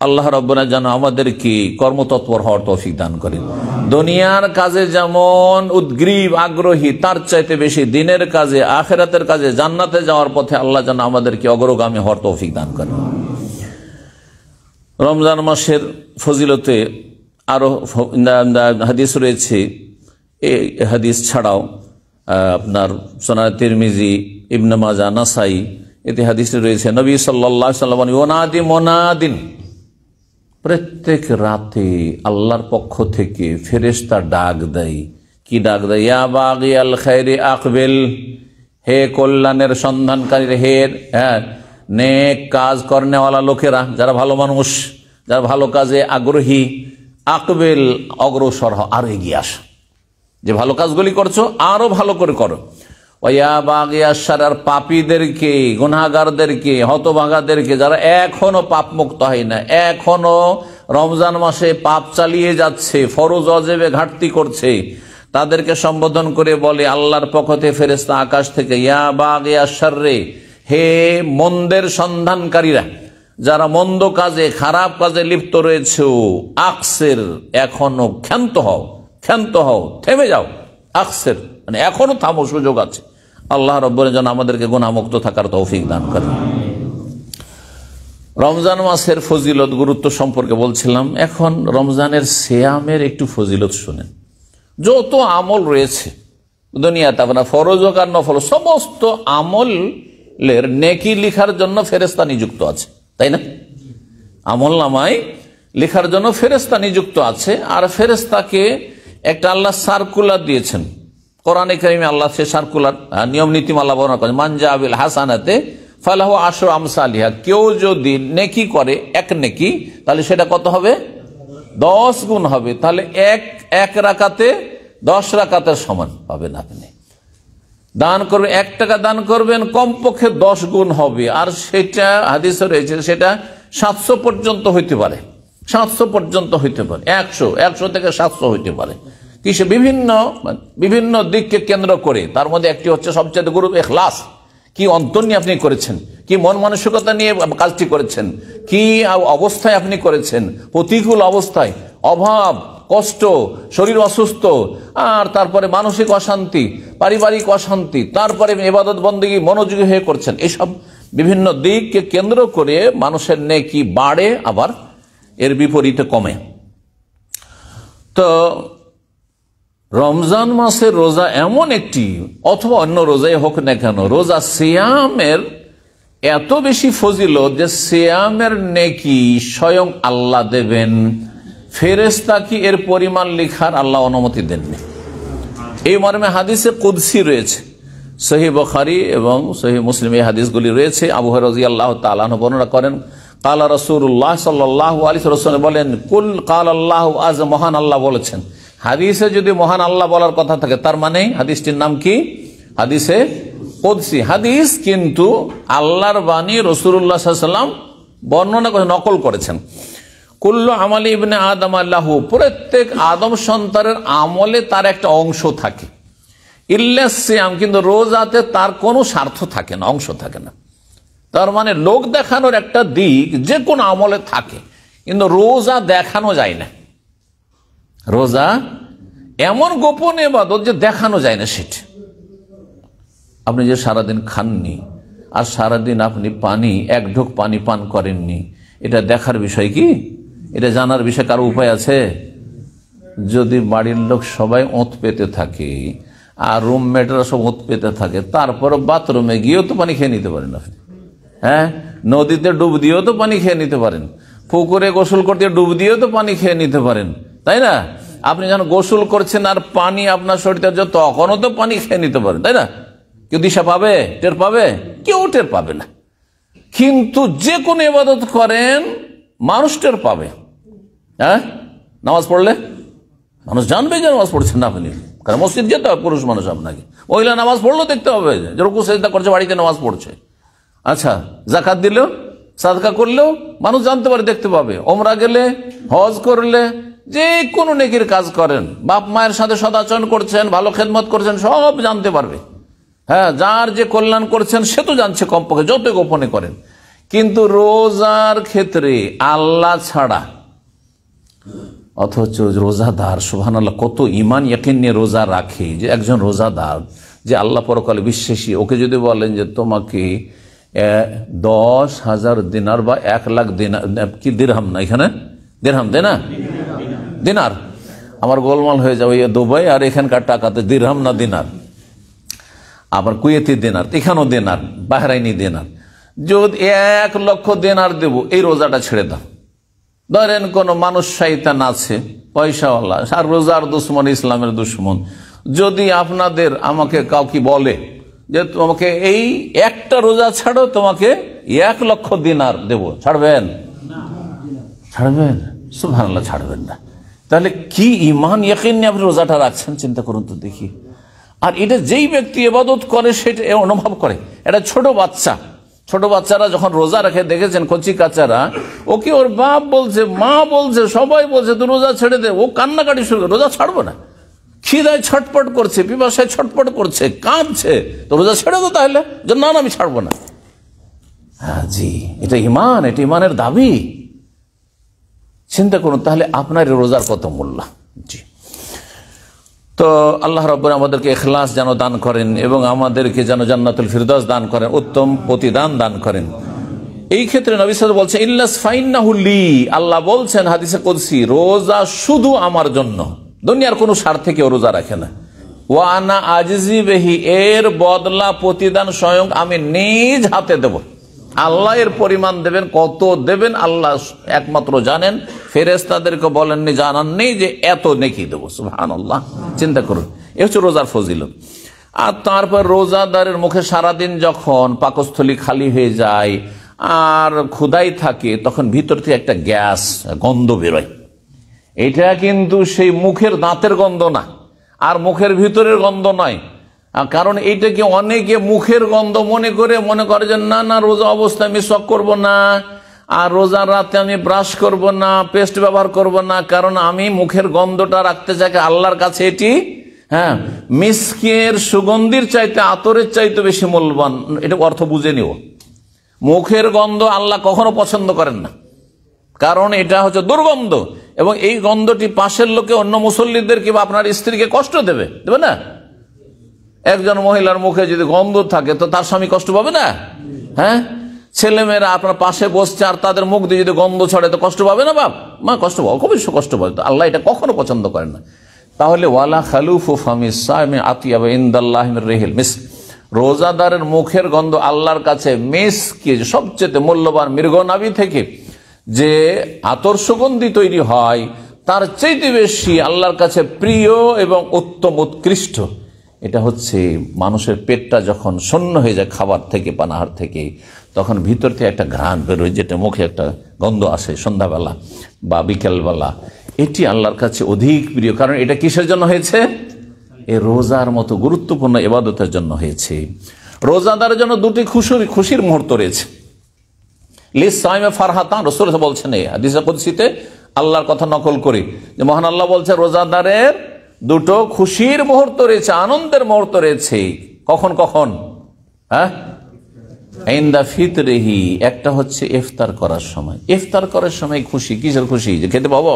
আল্লাহ রাব্বুনা যেন আমাদেরকে কর্মতৎপর হওয়ার তৌফিক দান করেন। দুনিয়ার কাজে যেমন উদ্গ্রীব আগ্রহী, তার চাইতে বেশি দিনের কাজে, আখিরাতের কাজে, জান্নাতে যাওয়ার পথে আল্লাহ যেন আমাদেরকে অগ্রগামী হওয়ার তৌফিক দান করেন। রমজান মাসের ফজিলতে আরো হাদিস রয়েছে। এই হাদিস ছাড়াও আপনার সুনান তিরমিজি, ইবনে মাজাহ, নাসাই, এতে হাদিসে রয়েছে নবী সাল্লাল্লাহু আলাইহি ওয়াসাল্লাম ইউনাদি মুনাদিন, প্রত্যেক রাতে আল্লাহর পক্ষ থেকে ফেরেশতা ডাক দেয়। কি ডাক দেয়? ইয়া বাগিয়াল খায়রি আকবিল, হে কল্যাণের সন্ধানকারী, হে নেক কাজ করনেওয়ালা লোকেরা, যারা ভালো মানুষ, যারা ভালো কাজে আগ্রহী, আকবিল, অগ্রসর হও, আরো এগিয়ে আসো, যে ভালো কাজগুলি করছো আরো ভালো করে করো। ওয়া বাগিয়াশ শার, আর পাপীদেরকে, গুনাহগারদেরকে, হতভাগাদেরকে, যারা এখনো পাপ মুক্ত হয় না, এখনো রমজান মাসে পাপ চালিয়ে যাচ্ছে, ফরজ ওয়াজিবে ঘাটতি করছে, তাদেরকে সম্বোধন করে বলে আল্লাহর পক্ষ থেকে ফেরেশতা আকাশ থেকে, ইয়া বাগিয়াশ শাররে, হে মন্দের সন্ধানকারীরা, যারা মন্দ কাজে, খারাপ কাজে লিপ্ত রয়েছে, আকসের, এখনো ক্ষান্ত হও, থেমে যাও। আকসের মানে এখনো থামো, সুযোগ আছে। আল্লাহ রাব্বুল যেন আমাদেরকে গুনাহমুক্ত থাকার তৌফিক দান করেন। রমজান মাসের ফজিলত, গুরুত্ব সম্পর্কে বলছিলাম। এখন রমজানের সিয়ামের একটু ফজিলত শুনেন। যত আমল রয়েছে দুনিয়াতে, আপনার ফরজ হোক আর নফল, সমস্ত আমলের নেকি লিখার জন্য ফেরেশতা নিযুক্ত আছে, তাই না? আমল নামায় লেখার জন্য ফেরেশতা নিযুক্ত আছে। আর ফেরেশতাকে একটা আল্লাহ সার্কুলার দিয়েছেন, কোরআনে কারিমে আল্লাহ সে সার্কুলার নিয়ম নীতিমালা বর্ণনা করেন। মান জা বিল হাসানাতে ফালাহু আশরু আমসালিহা, কেউ যদি নেকি করে এক নেকি, তাহলে সেটা কত হবে? 10 গুণ হবে। তাহলে এক রাকাতে 10 রাকাতের সমান পাবেন আপনি। দান করবেন, 1 টাকা দান করবেন, কমপক্ষে 10 গুণ হবে। আর সেটা হাদিসে রয়েছে, সেটা 700 পর্যন্ত হইতে পারে, 700 পর্যন্ত হইতে পারে, 100 থেকে 700 হইতে পারে। কিসে? বিভিন্ন দিককে কেন্দ্র করে। তার মধ্যে একটি হচ্ছে সবচেয়ে গুরু ইখলাস, কি অন্তর নিয়ে আপনি করেছেন, কি মন মানসিকতা নিয়ে কাজটি করেছেন, কি অবস্থায় আপনি করেছেন, প্রতিকূল অবস্থায়, অভাব, কষ্ট, শরীর অসুস্থ, আর তারপরে মানসিক অশান্তি, পারিবারিক অশান্তি, তারপরে ইবাদত বন্দেগী মনোযোগী হয়ে করছেন। এইসব বিভিন্ন দিককে কেন্দ্র করে মানুষের নেকি বাড়ে, আবার এর বিপরীতে কমে। তো রমজান মাসের রোজা এমন একটি, অথবা অন্য রোজাই হোক না কেন, রোজা সিয়ামের এত বেশি ফজিলত যে সিয়ামের নেকি স্বয়ং আল্লাহ দেবেন, ফেরেশতা কি এর পরিমাণ লিখার আল্লাহ অনুমতি দেননি। এই মর্মে হাদিসে কুদসি রয়েছে, সহিহ বুখারী এবং সহিহ মুসলিম এই হাদিসগুলি রয়েছে। আবু হুরায়রা রাদিয়াল্লাহু তাআলা আনহু বর্ণনা করেন, কালা রাসূলুল্লাহ সাল্লাল্লাহু আলাইহি ওয়াসাল্লাম বলেন, কুল কাল আল্লাহু, আজ মহান আল্লাহ বলেছেন, হাদিসে যদি মহান আল্লাহ বলার কথা থাকে তার মানে হাদিসটির নাম কি? হাদিসে কুদসি হাদিস, কিন্তু আল্লাহর বাণী রাসূলুল্লাহ সাল্লাল্লাহু আলাইহি ওয়াসাল্লাম বর্ণনা করে নকল করেছেন। কুল্লু আমালি ইবনে আদম আল্লাহু, প্রত্যেক আদম সন্তানের আমলে তার একটা অংশ থাকে। ইল্লা সিয়াম, কিন্তু রোজাতে তার কোনো স্বার্থ থাকে না, অংশ থাকে না। তার মানে লোক দেখানোর একটা দিক যে কোনো আমলে থাকে, কিন্তু রোজা দেখানো যায় না। রোজা এমন গোপন ইবাদত যে দেখানো যায় না সেটা। আপনি যে সারাদিন খাননি আর সারাদিন আপনি পানি, এক ঢোক পানি পান করেননি, এটা দেখার বিষয় কি? এটা জানার বিষয় কারো উপায় আছে? যদি বাড়ির লোক সবাই ওঁত পেতে থাকে আর রুমমেটরা সব ওঁত পেতে থাকে, তারপর বাথরুমে গিয়েও তো পানি খেয়ে নিতে পারেন আপনি। হ্যাঁ, নদীতে ডুব দিয়েও তো পানি খেয়ে নিতে পারেন, পুকুরে গোসল করতে ডুব দিয়েও তো পানি খেয়ে নিতে পারেন, তাই না? আপনি যখন গোসল করছেন আর পানি আপনার শরীরে যত, তখনও তো পানি খেয়ে নিতে পারেন, তাই না? কেউ দিশা পাবে? টের পাবে? কেউ টের পাবে না। কিন্তু যে কোনো ইবাদত করেন মানুষ টের পাবে। হ্যাঁ, নামাজ পড়লে মানুষ জানবে যে নামাজ পড়ছেন না আপনি, কারণ মসজিদ যেতে হবে পুরুষ মানুষ আপনাকে। মহিলা নামাজ পড়লেও দেখতে হবে যে রুকু সিজদা করছে, বাড়িতে নামাজ পড়ছে। আচ্ছা, যাকাত দিলেও, সাদকা করলেও মানুষ জানতে পারে, দেখতে পাবে। ওমরা গেলে, হজ করলে, যে কোনো নেকির কাজ করেন, বাপ মায়ের সাথে সদাচরণ করছেন, ভালো খেদমত করছেন, সব জানতে পারবে। হ্যাঁ, যার যে কল্যাণ করছেন সে তো জানছে কমপক্ষে, যত গোপনে করেন। কিন্তু রোজার ক্ষেত্রে আল্লাহ ছাড়া, অথচ রোজাদার সুবহানাল্লাহ কত ঈমান ইয়াকিন নিয়ে রোজা রাখে, যে একজন রোজাদার যে আল্লাহ পরকালে বিশ্বাসী, ওকে যদি বলেন যে তোমাকে 10,000 দিনার বা 1,00,000 দিনার, কি দিরহাম না, এখানে দিরহাম তাই না, দিনার, আমার গোলমাল হয়ে যাবে দুবাই আর এখানকার টাকাতে দিরহাম না দিনার, আবার কুয়েতি দিনার, এখানেও দিনার, বাহরাইনি দিনার, যদি 1,00,000 দিনার দেব, এই রোজাটা ছেড়ে দাও। ধরেন কোন মানুষ শয়তান আছে পয়সাওয়ালা, আর রোজার দুশ্মন, ইসলামের দুশ্মন, যদি আপনাদের আমাকে কাউকে বলে যে তোমাকে এই একটা রোজা ছাড়ো, তোমাকে 1,00,000 দিনার দেব, ছাড়বেন? ছাড়বেন? সুবহানাল্লাহ, ছাড়বেন না। তাহলে কি ঈমান ইয়াকিন নিয়ে আপনি রোজাটা রাখছেন, চিন্তা করুন তো দেখি। আর এটা যেই ব্যক্তি ইবাদত করে সেটা অনুভব করে। এটা ছোট বাচ্চা, ছোট বাচ্চারা যখন রোজা রাখে দেখেছেন, কচি কাচারা, ওকে ওর বাপ বলছে, মা বলছে, সবাই বলছে তুই রোজা ছেড়ে দে, ও কান্নাকাটি শুরু করে, রোজা ছাড়বো না। খিদায় ছটপট করছে, পিপাসায় ছটপট করছে, কাঁদছে, তো রোজা ছেড়ে দো তাহলে, না না আমি ছাড়বো না। হ্যাঁ জি, এটা ঈমান, এটা ঈমানের দাবি। চিন্তা করুন তাহলে আপনার রোজার কত মূল্য। জি, তো আল্লাহ রাব্বুল আমাদেরকে ইখলাস যেন দান করেন এবং আমাদেরকে যেন জান্নাতুল ফিরদাউস দান করেন, উত্তম প্রতিদান দান করেন। এই ক্ষেত্রে নবী সাল্লাল্লাহু আলাইহি ওয়াসাল্লাম বলছেন ইল্লাস ফাইন্নাহু লি, আল্লাহ বলছেন হাদিসে কুদসি, রোজা শুধু আমার জন্য, দুনিয়ার কোনো স্বার্থে কেউ রোজা রাখে না। ওয়া আনা আজিজি বিহি, এর বদলা প্রতিদান স্বয়ং আমি নিজ হাতে দেব। আল্লাহ এর পরিমাণ দেবেন, কত দেবেন আল্লাহ একমাত্র জানেন। ফেরেশতাদেরকে বলেননি, জানাননি যে এত নেকি দেবো। সুবহানাল্লাহ, চিন্তা করুন, এ হচ্ছে রোজার ফজিলত। আর তারপর রোজাদারের মুখে সারাদিন যখন পাকস্থলী খালি হয়ে যায় আর ক্ষুধাই থাকে, তখন ভিতর থেকে একটা গ্যাস গন্ধ বেরোয়। এটা কিন্তু সেই মুখের দাঁতের গন্ধ না, আর মুখের ভিতরের গন্ধ নয়। কারণ এইটাকে অনেকে মুখের গন্ধ মনে করে যে না না রোজা অবস্থায় আমি শক করবো না, আর রোজার রাতে আমি ব্রাশ করব না, পেস্ট ব্যবহার করব না, কারণ আমি মুখের গন্ধটা রাখতে চাই আল্লাহর কাছে। এটি হ্যাঁ, মিস্কের সুগন্ধির চাইতে, আতরের চাইতে বেশি মূল্যবান। এটা অর্থ বুঝে নিও। মুখের গন্ধ আল্লাহ কখনো পছন্দ করেন না, কারণ এটা হচ্ছে দুর্গন্ধ, এবং এই গন্ধটি পাশের লোকে, অন্য মুসল্লিদেরকে বা আপনার স্ত্রীকে কষ্ট দেবে না। একজন মহিলার মুখে যদি গন্ধ থাকে তো তার স্বামী কষ্ট পাবে না? হ্যাঁ, ছেলেমেয়েরা আপনার পাশে বসছে আর তাদের মুখ দিয়ে যদি গন্ধ ছড়ে তো কষ্ট পাবে না? বাপ মা কষ্ট পাবে, অবশ্য কষ্ট পাবে। তো আল্লাহ এটা কখনো পছন্দ করেন না। তাহলে ওয়ালা খালুফু ফামিস সাইমি আতিয়াবা ইনদাল্লাহি মির রিহিল মিস্ক, রোজাদারের মুখের গন্ধ আল্লাহর কাছে মিস্ক, সবচেয়ে মূল্যবান মৃগনাভি থেকে যে আতর সুগন্ধি তৈরি হয় তার চাইতে বেশি আল্লাহর কাছে প্রিয় এবং উত্তম, উৎকৃষ্ট। এটা হচ্ছে মানুষের পেটটা যখন শূন্য হয়ে যায় খাবার থেকে, পানাহার থেকে, তখন ভিতর থেকে একটা ঘ্রাণ বেরোয়, যেটা মুখে একটা গন্ধ আসে সন্ধ্যাবেলা বা বিকেলবেলা। এটি আল্লাহর কাছে অধিক প্রিয়। কারণ এটা কিসের জন্য হয়েছে? এই রোজার মতো গুরুত্বপূর্ণ ইবাদতের জন্য হয়েছে। রোজাদারের জন্য দুটি খুশির মুহূর্ত রয়েছে। লিসাইমে ফারহাতান, রাসূল বলছেন এই হাদিসে কুদসিতে আল্লাহর কথা নকল করে, যে মহান আল্লাহ বলছে রোজাদারের দুটো খুশির মুহূর্ত রয়েছে, আনন্দের মুহূর্ত রয়েছে। কখন কখন? হ্যাঁ, ইনদা ফিতরিহি, একটা হচ্ছে ইফতার করার সময়। ইফতার করার সময় খুশি। কিসের খুশি? যে খেতে পাবো।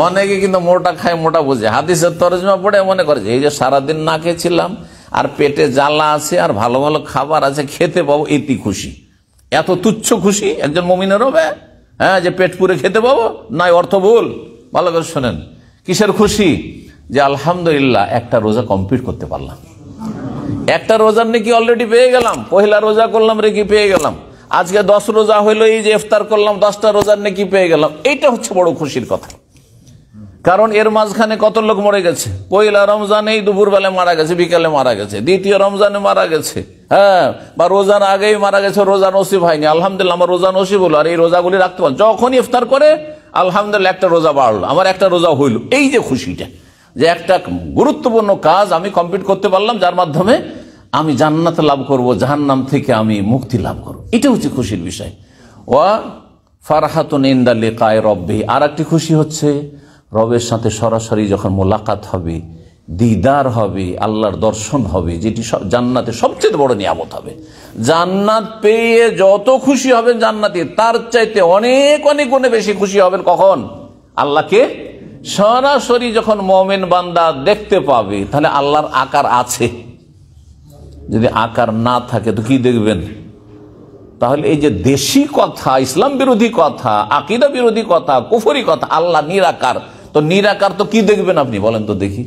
অনেকে কিন্তু মোটা খায়, মোটা বোঝে, হাদিসের তরজমা পড়ে মনে করে এই যে সারাদিন না খেয়েছিলাম আর পেটে জ্বালা আছে আর ভালো ভালো খাবার আছে, খেতে পাবো, এটি খুশি। এত তুচ্ছ খুশি একজন মুমিনের হবে? হ্যাঁ, যে পেট পুরে খেতে পাবো? নাই, অর্থ ভুল। ভালো করে শোনেন, কিসের খুশি? যে আলহামদুলিল্লাহ একটা রোজা কমপ্লিট করতে পারলাম, একটা রোজার নাকি অলরেডি পেয়ে গেলাম, পহিলা রোজা করলাম রেকি পেয়ে গেলাম, আজকে 10 রোজা হইলো, এই যে ইফতার করলাম 10টা রোজার নাকি পেয়ে গেলাম। এইটা হচ্ছে বড় খুশির কথা। কারণ এর মাঝখানে কত লোক মরে গেছে। পয়লা রমজানেই দুপুরবেলায় মারা গেছে, বিকালে মারা গেছে, দ্বিতীয় রমজানে মারা গেছে, হ্যাঁ, বা রোজার আগেই মারা গেছে, রোজা নসিব হয়নি। আলহামদুলিল্লাহ আমার রোজা নসিব হলো, আর এই রোজাগুলি রাখতে পারল। যখনই ইফতার করে আলহামদুলিল্লাহ একটা রোজা বাড়লো, আমার একটা রোজা হইল। এই যে খুশিটা, যে একটা গুরুত্বপূর্ণ কাজ আমি কমপ্লিট করতে পারলাম, যার মাধ্যমে আমি জান্নাত লাভ করব, জাহান্নাম থেকে আমি মুক্তি লাভ করব, এটা হচ্ছে খুশির বিষয়। ওয়া ফারহাতুন ইনদা লিকায়ে রব্বি, আর একটি খুশি হচ্ছে রবের সাথে সরাসরি যখন মোলাকাত হবে, দিদার হবে, আল্লাহর দর্শন হবে, যেটি জান্নাতে সবচেয়ে বড় নিয়ামত হবে। জান্নাত পেয়ে যত খুশি হবেন জান্নাতে, তার চাইতে অনেক অনেক গুণে বেশি খুশি হবেন কখন? আল্লাহকে সরাসরি যখন মুমিন বান্দা দেখতে পাবে। তাহলে আল্লাহর আকার আছে, যদি আকার না থাকে তো কি দেখবেন? তাহলে এই যে দেশি কথা, ইসলাম বিরোধী কথা, আকীদা বিরোধী কথা, কুফরি কথা, আল্লাহ নিরাকার, তো নিরাকার তো কি দেখবেন আপনি বলেন তো দেখি?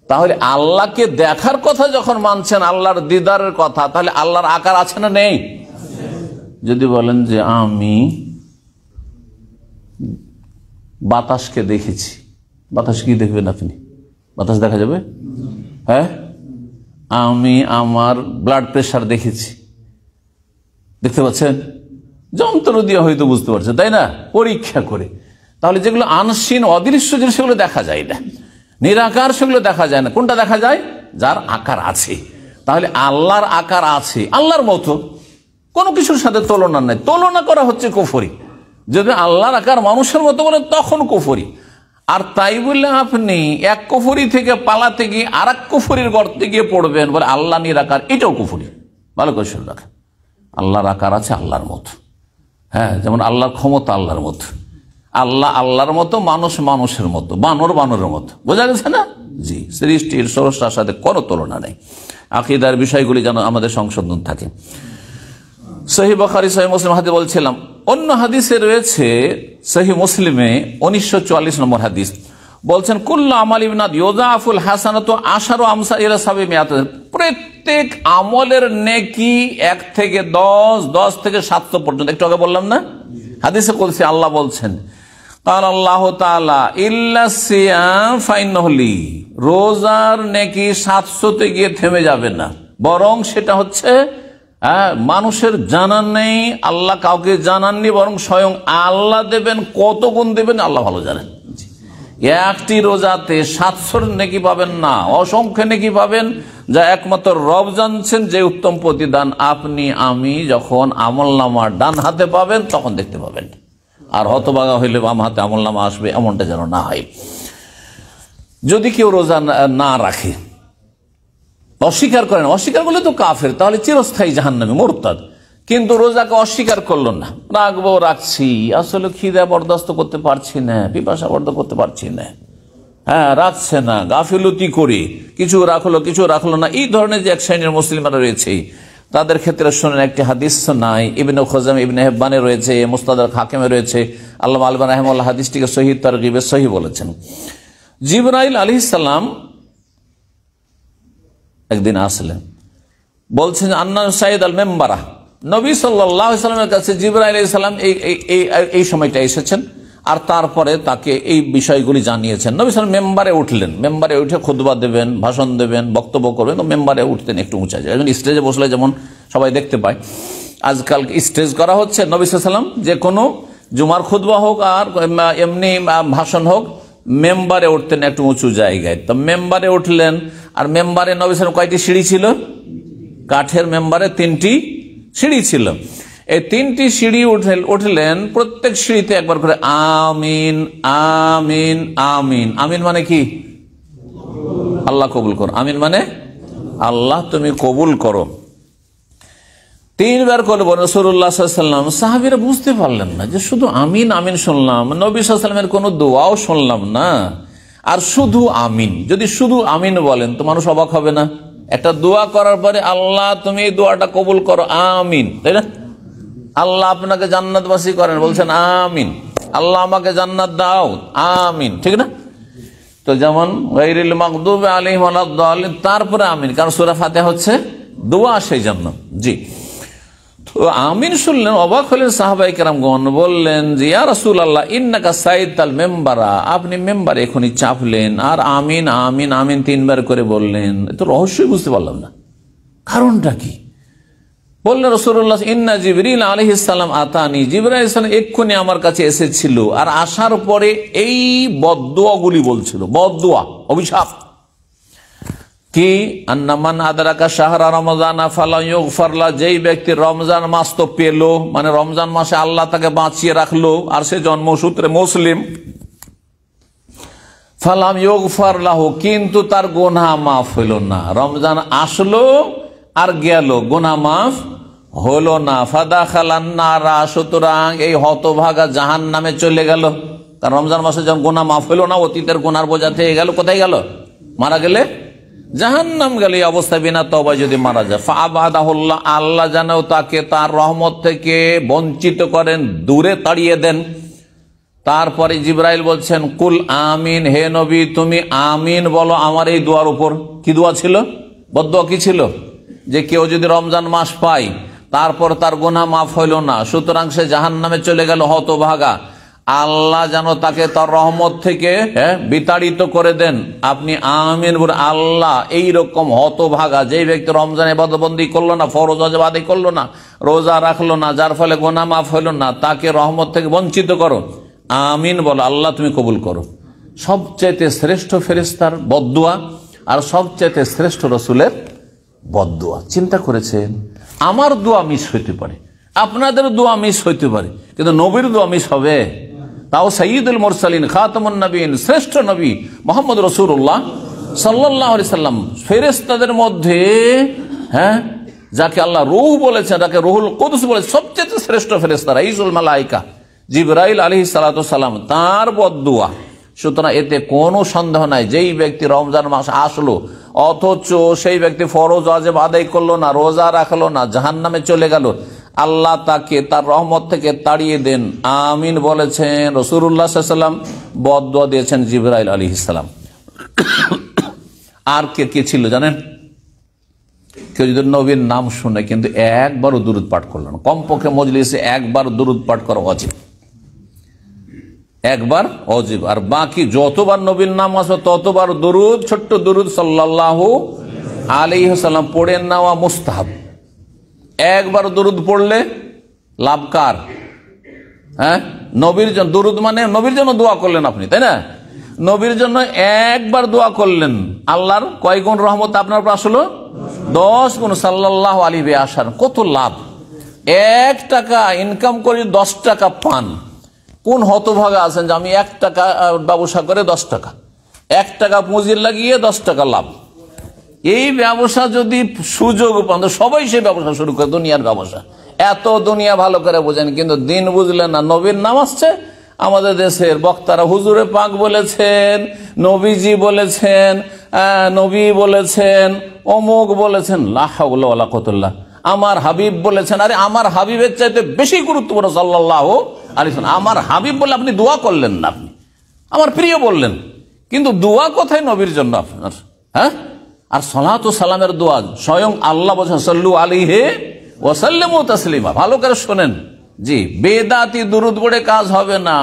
তাহলে আল্লাহকে দেখার কথা যখন মানছেন, আল্লাহর দিদারের কথা, তাহলে আল্লাহর আকার আছে না নেই? যদি বলেন যে আমি বাতাসকে দেখেছি, বাতাস কি দেখবেন আপনি? বাতাস দেখা যাবে? হ্যাঁ, আমি আমার ব্লাড প্রেশার দেখেছি, দেখতে পাচ্ছেন? যন্ত্র দিয়ে হয়তো বুঝতে পারছেন, তাই না? পরীক্ষা করে। তাহলে যেগুলো আনসিন, অদৃশ্য জিনিস, সেগুলো দেখা যায় না, নিরাকার, সেগুলো দেখা যায় না। কোনটা দেখা যায়? যার আকার আছে। তাহলে আল্লাহর আকার আছে, আল্লাহর মতো, কোনো কিছুর সাথে তুলনা নাই। তুলনা করা হচ্ছে কুফরি। যদি আল্লাহর আকার মানুষের মতো বলেন তখন কুফরি। আর তাই বললে আপনি এক কুফরি থেকে পালাতে গিয়ে আর এক কুফরির গর্তে গিয়ে পড়বেন, বলে আল্লাহ নিরাকার, এটাও কুফরি। ভালো করে শুনে রাখেন, আল্লাহর আকার আছে আল্লাহর মতো। হ্যাঁ, যেমন আল্লাহর ক্ষমতা আল্লাহর মতো, আল্লাহ আল্লাহর মতো, মানুষ মানুষের মতো, বানর বানরের মতো। বোঝা গেছে না? জি, সৃষ্টির স্রষ্টার সাথে কোনো তুলনা নেই। আকীদার বিষয়গুলি যেন আমাদের সংশোধন থাকে। সহিহ বুখারী, সহিহ মুসলিম হাদিস বলছিলাম। অন্য হাদিসে রয়েছে, সহিহ মুসলিমে 1944 নম্বর হাদিস, বলছেন কুল্লু আমাল ইবনা ইউযাফুল হাসানাতু আশারু আমসালিহা সাবিমিয়াত, প্রত্যেক আমলের নেকি 1 থেকে 10 থেকে 700 পর্যন্ত। একটু আগে বললাম না হাদিসে কুদসি আল্লাহ বলছেন, কাল আল্লাহ তাআলা ইল্লা সিয়াম ফাইন্নাহু লি, রোজার নেকি 700 গিয়ে থেমে যাবে না, বরং সেটা হচ্ছে মানুষের জানান নেই, আল্লাহ কাউকে জানাননি, বরং স্বয়ং আল্লাহ দেবেন। কত গুণ দেবেন আল্লাহ ভালো জানেন। একটি রোজাতে 700 নেকি পাবেন না, অসংখ্য নেকি পাবেন, যা একমাত্র রব জানছেন। যে উত্তম প্রতিদান আপনি আমি যখন আমলনামা ডান হাতে পাবেন তখন দেখতে পাবেন। আর হতভাগা হইলে বাম হাতে আমলনামা আসবে, এমনটা যেন না হয়। যদি কেউ রোজা না রাখে, অস্বীকার করেন, অস্বীকার করলে তো কাফের, তাহলে চিরস্থায়ী জাহান্নামী, মুরতাদ। কিন্তু রোজাকে অস্বীকার করলো না, রাখবো, রাখছি, আসলে খিদা বরদাস্ত করতে পারছি না, পিপাসা বরদাস্ত করতে পারছি না, হ্যাঁ, রাখছে না, গাফিলতি করে কিছু রাখলো কিছু রাখলো না, এই ধরনের যে এক শ্রেণীর মুসলিমরা রয়েছে, তাদের ক্ষেত্রে শোনেন একটি হাদিস নাই, ইবনে খুজাইমা, ইবনে হিব্বানে রয়েছে, মুস্তাদরাক হাকিমে রয়েছে। আল্লামা আলবানী রাহিমাহুল্লাহ হাদিসটিকে সহিহ তারগিবে সহিহ বলেছেন। জিবরাইল আলাইহিস সালাম একদিন আসলেন, বলছেন আন্না সাইদ আল মেম্বারা, নবী সাল্লাল্লাহু আলাইহি ওয়াসাল্লামের কাছে জিবরাইল আলাইহিস সালাম এই সময়টা এসেছেন, আর তারপরে তাকে এই বিষয়গুলি জানিয়েছেন। নবী সাল্লাল্লাহু আলাইহি ওয়াসাল্লাম মেম্বারে উঠলেন, মেম্বারে উঠে খুতবা দেবেন, ভাষণ দেবেন, বক্তব্য করবেন, তো মেম্বারে উঠতেন একটু উঁচা যায়, স্টেজে বসলে যেমন সবাই দেখতে পায়। আজকাল স্টেজ করা হচ্ছে, নবী সাল্লাল্লাহু আলাইহি ওয়াসাল্লাম যে কোনো জুমার খুতবা হোক আর এমনি ভাষণ হোক, মেম্বারে উঠতেন একটু উঁচু জায়গায়। তো মেম্বারে উঠলেন, আর মেম্বারে নবী সাল্লাল্লাহু আলাইহি ওয়াসাল্লাম কয়টি সিঁড়ি ছিল? কাঠের মেম্বারে 3টি সিঁড়ি ছিল। এই 3টি সিঁড়ি উঠলেন, প্রত্যেক সিঁড়িতে একবার করে আমিন আমিন আমিন। আমিন মানে কি? আল্লাহ কবুল করো। আমিন মানে আল্লাহ তুমি কবুল করো। 3 বার করে বলেন রাসূলুল্লাহ সাল্লাল্লাহু আলাইহি ওয়াসাল্লাম। সাহাবীরা বুঝতে পারলেন না যে শুধু আমিন আমিন শুনলাম, নবী সাল্লাল্লাহু আলাইহি ওয়াসাল্লামের কোনো দোয়াও শুনলাম না, আর শুধু আমিন। যদি শুধু আমিন বলেন তো মানুষ অবাক হবে না? একটা দোয়া করার পরে আল্লাহ তুমি এই দোয়াটা কবুল করো, আমিন, তাই না? আল্লাহ আপনাকে জান্নাতবাসী করেন, বলছেন আমিন। আল্লাহ আমাকে জান্নাত দাও, আমিন, ঠিক না? তো যেমন গায়রিল মাগদুবি আলাইহিম ওয়ালাদ-দাল্লিন, তারপরে আমিন, কারণ সূরা ফাতিহা হচ্ছে দোয়া, সেই জন্য। জি, তো আমিন শুনলেন, অবাক হলেন সাহাবায়ে কেরামগণ, বললেন যে ইয়া রাসূলুল্লাহ ইন্নাকা সাইতাল মেম্বারা, আপনি মেম্বারে এখনই চাপলেন আর আমিন আমিন আমিন 3 বার করে বললেন। তো রহস্যই বুঝতে পারলাম না, কারণটা কি? বললেন রাসূলুল্লাহ ইন্না জিবরিল আলাইহিস সালাম আতানি, জিবরাইল আলাইহিস সালাম এক্ষুনি আমার কাছে এসেছিল, আর আসার পরে এই বদদুয়াগুলি বলছিল, বদদুয়া, অভিশাপ। কি? আন্নামান আদরাকা শাহরা রমজানা ফালা ইউগফার লা, যেই ব্যক্তি রমজান মাস তো পেল, মানে রমজান মাসে আল্লাহ তাকে বাঁচিয়ে রাখলো আর সে জন্মসূত্রে মুসলিম, ফালাম ইউগফার লাহু, কিন্তু তার গুনাহ মাফ হইল না। রমজান আসলো আর গেল, গুনাহ মাফ হলো না। ফাদাখালান নারা, সুতরাং এই হতভাগা জাহান্নামে চলে গেল। কারণ রমজান মাসে যখন গুনাহ মাফ হলো না, অতীতের গুনার বোঝা থেকে গেল, কোথায় গেল? মারা গেলে জাহান্নাম গেলে। এই অবস্থায় বিনা তওবা যদি মারা যায়, ফাআবাদাহুল্লাহ, আল্লাহ যেন তাকে তার রহমত থেকে বঞ্চিত করেন, দূরে তাড়িয়ে দেন। তারপরে জিবরাইল বলছেন কুল আমিন, হে নবী তুমি আমিন বলো আমার এই দোয়ার উপর। কি দোয়া ছিল? বদদোয়া কি ছিল? যে কেউ যদি রমজান মাস পায় তারপর তার গুনাহ মাফ হইল না, সুতরাং সে জাহান্নামে চলে গেল হতভাগা, আল্লাহ যেন তাকে তার রহমত থেকে বিতাড়িত করে দেন। আপনি আমিন বলে আল্লাহ এইরকম হতভাগা যেই ব্যক্তি রমজানে ইবাদতবন্দি করলো না, ফরজ ওয়াজিব আদায় করলো না, রোজা রাখলো না, যার ফলে গুনাহ মাফ হইল না, তাকে রহমত থেকে বঞ্চিত করো। আমিন বলো, আল্লাহ তুমি কবুল করো। সবচাইতে শ্রেষ্ঠ ফেরেশতার বদদুয়া আর সবচাইতে শ্রেষ্ঠ রাসূলের বদদুয়া। চিন্তা করেছেন, আমার দোয়া মিস হইতে পারে, আপনাদের দোয়া মিস হইতে পারে, কিন্তু নবীর দোয়া মিস হবে? তাও সাইয়্যিদুল মুরসালিন, খাতামুন নবীন, শ্রেষ্ঠ নবী মুহাম্মদ রাসূলুল্লাহ সাল্লাল্লাহু আলাইহি সাল্লাম, ফেরেশতাদের মধ্যে যাকে আল্লাহ রূহ বলেছেন, যাকে রুহুল কুদস বলেছেন, সবচেয়ে শ্রেষ্ঠ ফেরেশতা রাইসুল মালায়েকা জিবরাইল আলাইহিস সালাতু সালাম, তার বদদুয়া। সুতরাং এতে কোনো সন্দেহ নাই, যেই ব্যক্তি রমজান মাস আসলো অথচ সেই ব্যক্তি ফরজ ওয়াজিব আদায় করলো না, রোজা রাখলো না, জাহান্নামে চলে গেল, আল্লাহ তাকে তার রহমত থেকে তাড়িয়ে দেন। আমিন বলেছেন রাসূলুল্লাহ সাল্লাল্লাহু আলাইহি ওয়াসাল্লাম, বদদুয়া দিয়েছেন জিবরাইল আলাইহিস সালাম। আর কে ছিল জানেন? কেউ যদি নবীর নাম শুনে কিন্তু একবারও দুরূদ পাঠ করলো না, কমপক্ষে মজলিসে একবার দুরূদ পাঠ করা উচিত, একবার ওয়াজিব, আর বাকি যতবার নবীর নাম আসবে ততবার দুরূদ, ছোট্ট দুরূদ সাল্লাল্লাহু আলাইহি ওয়াসাল্লাম পড়ে নেওয়া মুস্তাহাব। একবার দুরূদ পড়লে লাভ কার? নবীর জন্য দুরূদ মানে নবীর জন্য দোয়া করলেন আপনি, তাই না? নবীর জন্য একবার দোয়া করলেন, আল্লাহর কয় গুণ রহমত আপনার উপর আসলো? 10 গুণ সাল্লাল্লাহু আলাইহি ওয়া সাল্লাম। কত লাভ! 1 টাকা ইনকাম করে 10 টাকা পান। কোন হতভাগা আছেন যে আমি 1 টাকা ব্যবসা করে 10 টাকা, 1 টাকা পুঁজি লাগিয়ে 10 টাকা লাভ। এই ব্যবসা যদি সুযোগ পান, সবাই সেই ব্যবসা শুরু করে, দুনিয়ার ব্যবসা। এত দুনিয়া ভালো করে বোঝেন কিন্তু দিন বুঝলেন না। নবীর নাম আসছে, আমাদের দেশের বক্তারা হুজুরে পাক বলেছেন, নবীজি বলেছেন, নবী বলেছেন, অমুক বলেছেন, লা হাওলা ওয়ালা কুওয়াতা, আমার হাবিব বলেছেন। আরে আমার হাবিবের চাইতে বেশি গুরুত্বপূর্ণ সাল্লাল্লাহু আলাইহি ওয়াসাল্লাম। আমার হাবিব বলে আপনি দোয়া করলেন না, আপনি আমার প্রিয় বললেন, কিন্তু দোয়া কোথায় নবীর জন্য আপনার? আর সালাতু সালামের দোয়া স্বয়ং আল্লাহ বলেছেন সাল্লু আলাইহি ওয়া সাল্লিমু তাসলিমা। ভালো করে শোনেন, জি, বেদাতি দুরূদ পড়ে কাজ হবে না,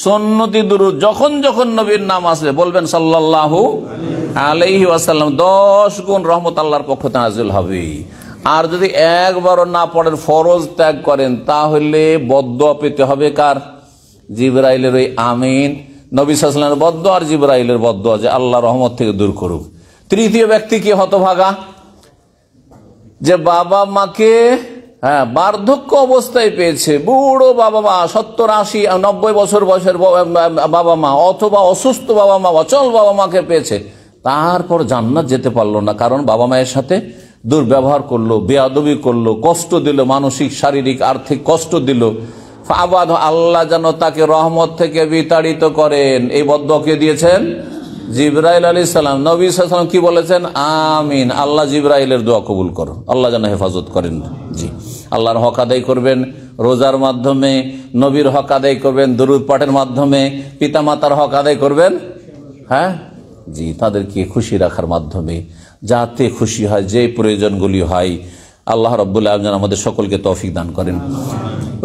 সুন্নতি দুরূদ যখন যখন নবীর নাম আসবে বলবেন সাল্লাল্লাহু আলাইহি ওয়াসাল্লাম, 10 গুণ রহমত আল্লাহর পক্ষ থেকে নাযিল হবে। আর যদি একবারও না পড়েন, ফরজ ত্যাগ করেন, তাহলে বদদুয়া পেতে হবে কার? জিবরাইলের ওই আমিন, নবী সাল্লাল্লাহু আলাইহি ওয়াসাল্লামের বদদুয়া আর জিবরাইলের বদদুয়া যে আল্লাহ রহমত থেকে দূর করুক। তৃতীয় ব্যক্তি কি হতভাগা, যে বাবা মাকে বার্ধক্য অবস্থায় পেয়েছে, বুড়ো বাবা মা, 70, 80, 90 বছর বয়সের বাবা মা, অথবা অসুস্থ বাবা মা, অচল বাবা মাকে পেয়েছে, তারপর জান্নাত যেতে পারলো না, কারণ বাবা মায়ের সাথে দুর্ব্যবহার করলো, বেয়াদবি করলো, কষ্ট দিল, মানসিক শারীরিক আর্থিক কষ্ট দিল। আবাদ আল্লাহ যেন তাকে রহমত থেকে বিতাড়িত করেন, এই বদদুয়া কে দিয়েছেন? জিবরাইল আলাইহিস সালাম। নবী সাল্লাল্লাহু আলাইহি ওয়াসাল্লাম কি বলেছেন? আমিন, আল্লাহ জিবরাইলের দোয়া কবুল করো, আল্লাহ যেন হেফাজত করেন। জি, আল্লাহর হক আদায় করবেন রোজার মাধ্যমে, নবীর হক আদায় করবেন দরুদ পাঠের মাধ্যমে, পিতামাতার হক আদায় করবেন, হ্যাঁ জি, তাদেরকে খুশি রাখার মাধ্যমে, যাতে খুশি হয়, যে প্রয়োজনগুলি হয়। আল্লাহ রাব্বুল আলামিন আমাদের সকলকে তৌফিক দান করেন।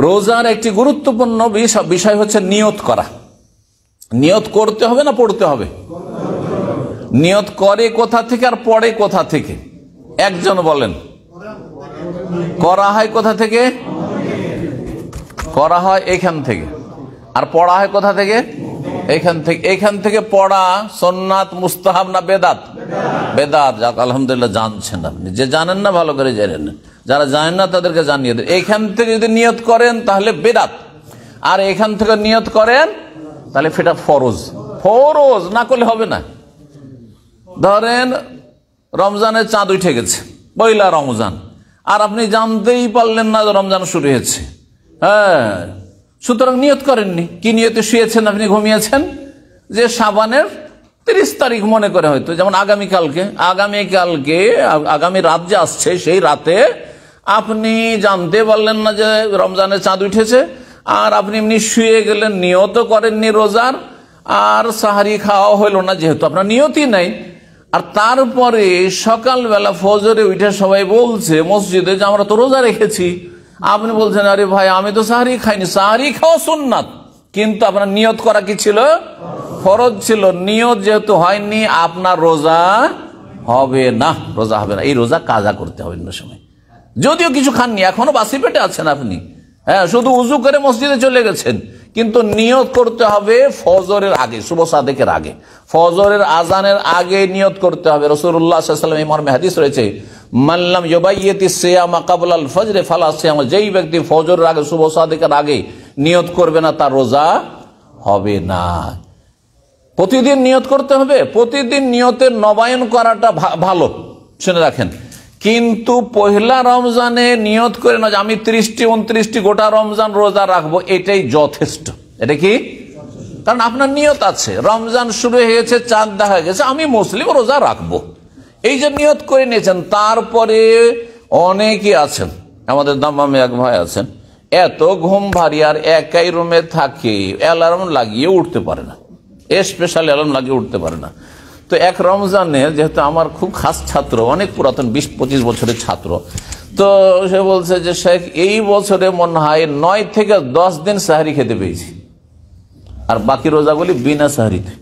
রোজার একটি গুরুত্বপূর্ণ বিষয় হচ্ছে নিয়ত করা। নিয়ত করতে হবে না পড়তে হবে? নিয়ত করে কোথা থেকে আর পড়ে কোথা থেকে? একজন বলেন। করা হয় কোথা থেকে? করা হয় এখান থেকে। আর পড়া হয় কোথা থেকে? এখান থেকে। এখান থেকে পড়া সুন্নাত, মুস্তাহাব না বেদাত? বেদাত। যাক, আলহামদুলিল্লাহ জানছেন আপনি। যে জানেন না ভালো করে জেনে নেন, যারা জানেন না তাদেরকে জানিয়ে দেন। এখান থেকে যদি নিয়ত করেন তাহলে বেদাত, আর এখান থেকে নিয়ত করেন তাহলে সেটা ফরজ। ফরজ না করলে হবে না। ধরেন রমজানের চাঁদ উঠে গেছে, পয়লা রমজান, আর আপনি জানতেই পারলেন না যে রমজান শুরু হয়েছে, হ্যাঁ, সুতরাং নিয়ত করেননি। কি নিয়তে শুয়েছেন আপনি? ঘুমিয়েছেন যে শাবানের 30 তারিখ মনে করে, হয়তো যেমন আগামীকালকে আগামী রাত যে আসছে, সেই রাতে আপনি জানতে পারলেন না যে রমজানের চাঁদ উঠেছে, আর আপনি এমনি শুয়ে গেলেন, নিয়ত করেননি রোজার, আর সাহারি খাওয়া হইল না, যেহেতু আপনার নিয়তই নাই। আর তারপরে সকালবেলা ফজরে উঠে সবাই বলছে মসজিদে যে আমরা তো রোজা রেখেছি, আপনি বলছেন আরে ভাই আমি তো সাহারি খাইনি। সাহারি খাওয়া সুন্নাত, কিন্তু আপনার নিয়ত করা কি ছিল? ফরজ ছিল। নিয়ত যেহেতু হয়নি, আপনার রোজা হবে না, রোজা হবে না। এই রোজা কাজা করতে হবে অন্য সময়। যদিও কিছু খাননি, এখনো বাসি পেটে আছেন আপনি, হ্যাঁ, শুধু উজু করে মসজিদে চলে গেছেন, কিন্তু নিয়ত করতে হবে ফজরের আগে, শুভ সাদেকের আগে, ফজরের আজানের আগে নিয়ত করতে হবে। রাসূলুল্লাহ সাল্লাল্লাহু আলাইহি ওয়াসাল্লাম মর্মে হাদিস রয়েছে, মান লাম ইউবাইয়িতি সিয়ামা ক্বাবলা আল ফজর ফালা সিয়াম, যেই ব্যক্তি ফজরের আগে, শুভ সাদেকের আগে নিয়ত করবে না, তার রোজা হবে না। প্রতিদিন নিয়ত করতে হবে। প্রতিদিন নিয়তের নবায়ন করাটা ভালো, শুনে রাখেন। কিন্তু পহেলা রমজানে নিয়ত করে না যে আমি 30টি 29টি গোটা রমজান রোজা রাখবো, এটাই যথেষ্ট। এটা কি? কারণ আপনার নিয়ত আছে, রমজান শুরু হয়েছে, চাঁদ দেখা গেছে, আমি মুসলিম, রোজা রাখবো, এই যে নিয়ত করে নিয়েছেন। তারপরে অনেকে আছেন, আমাদের দাম্মামে এক ভাই আছেন, এত ঘুম ভারী, আর একাই রুমে থাকে, অ্যালার্ম লাগিয়ে উঠতে পারে না, স্পেশাল অ্যালার্ম লাগিয়ে উঠতে পারে না। তো এক রমজানে, যেহেতু আমার খুব খাস ছাত্র, অনেক পুরাতন, 20-25 বছরের ছাত্র, তো সে বলছে যে শেখ এই বছরে মনে হয় 9 থেকে 10 দিন সাহারি খেতে পেয়েছি, আর বাকি রোজাগুলি বিনা সাহারিতে,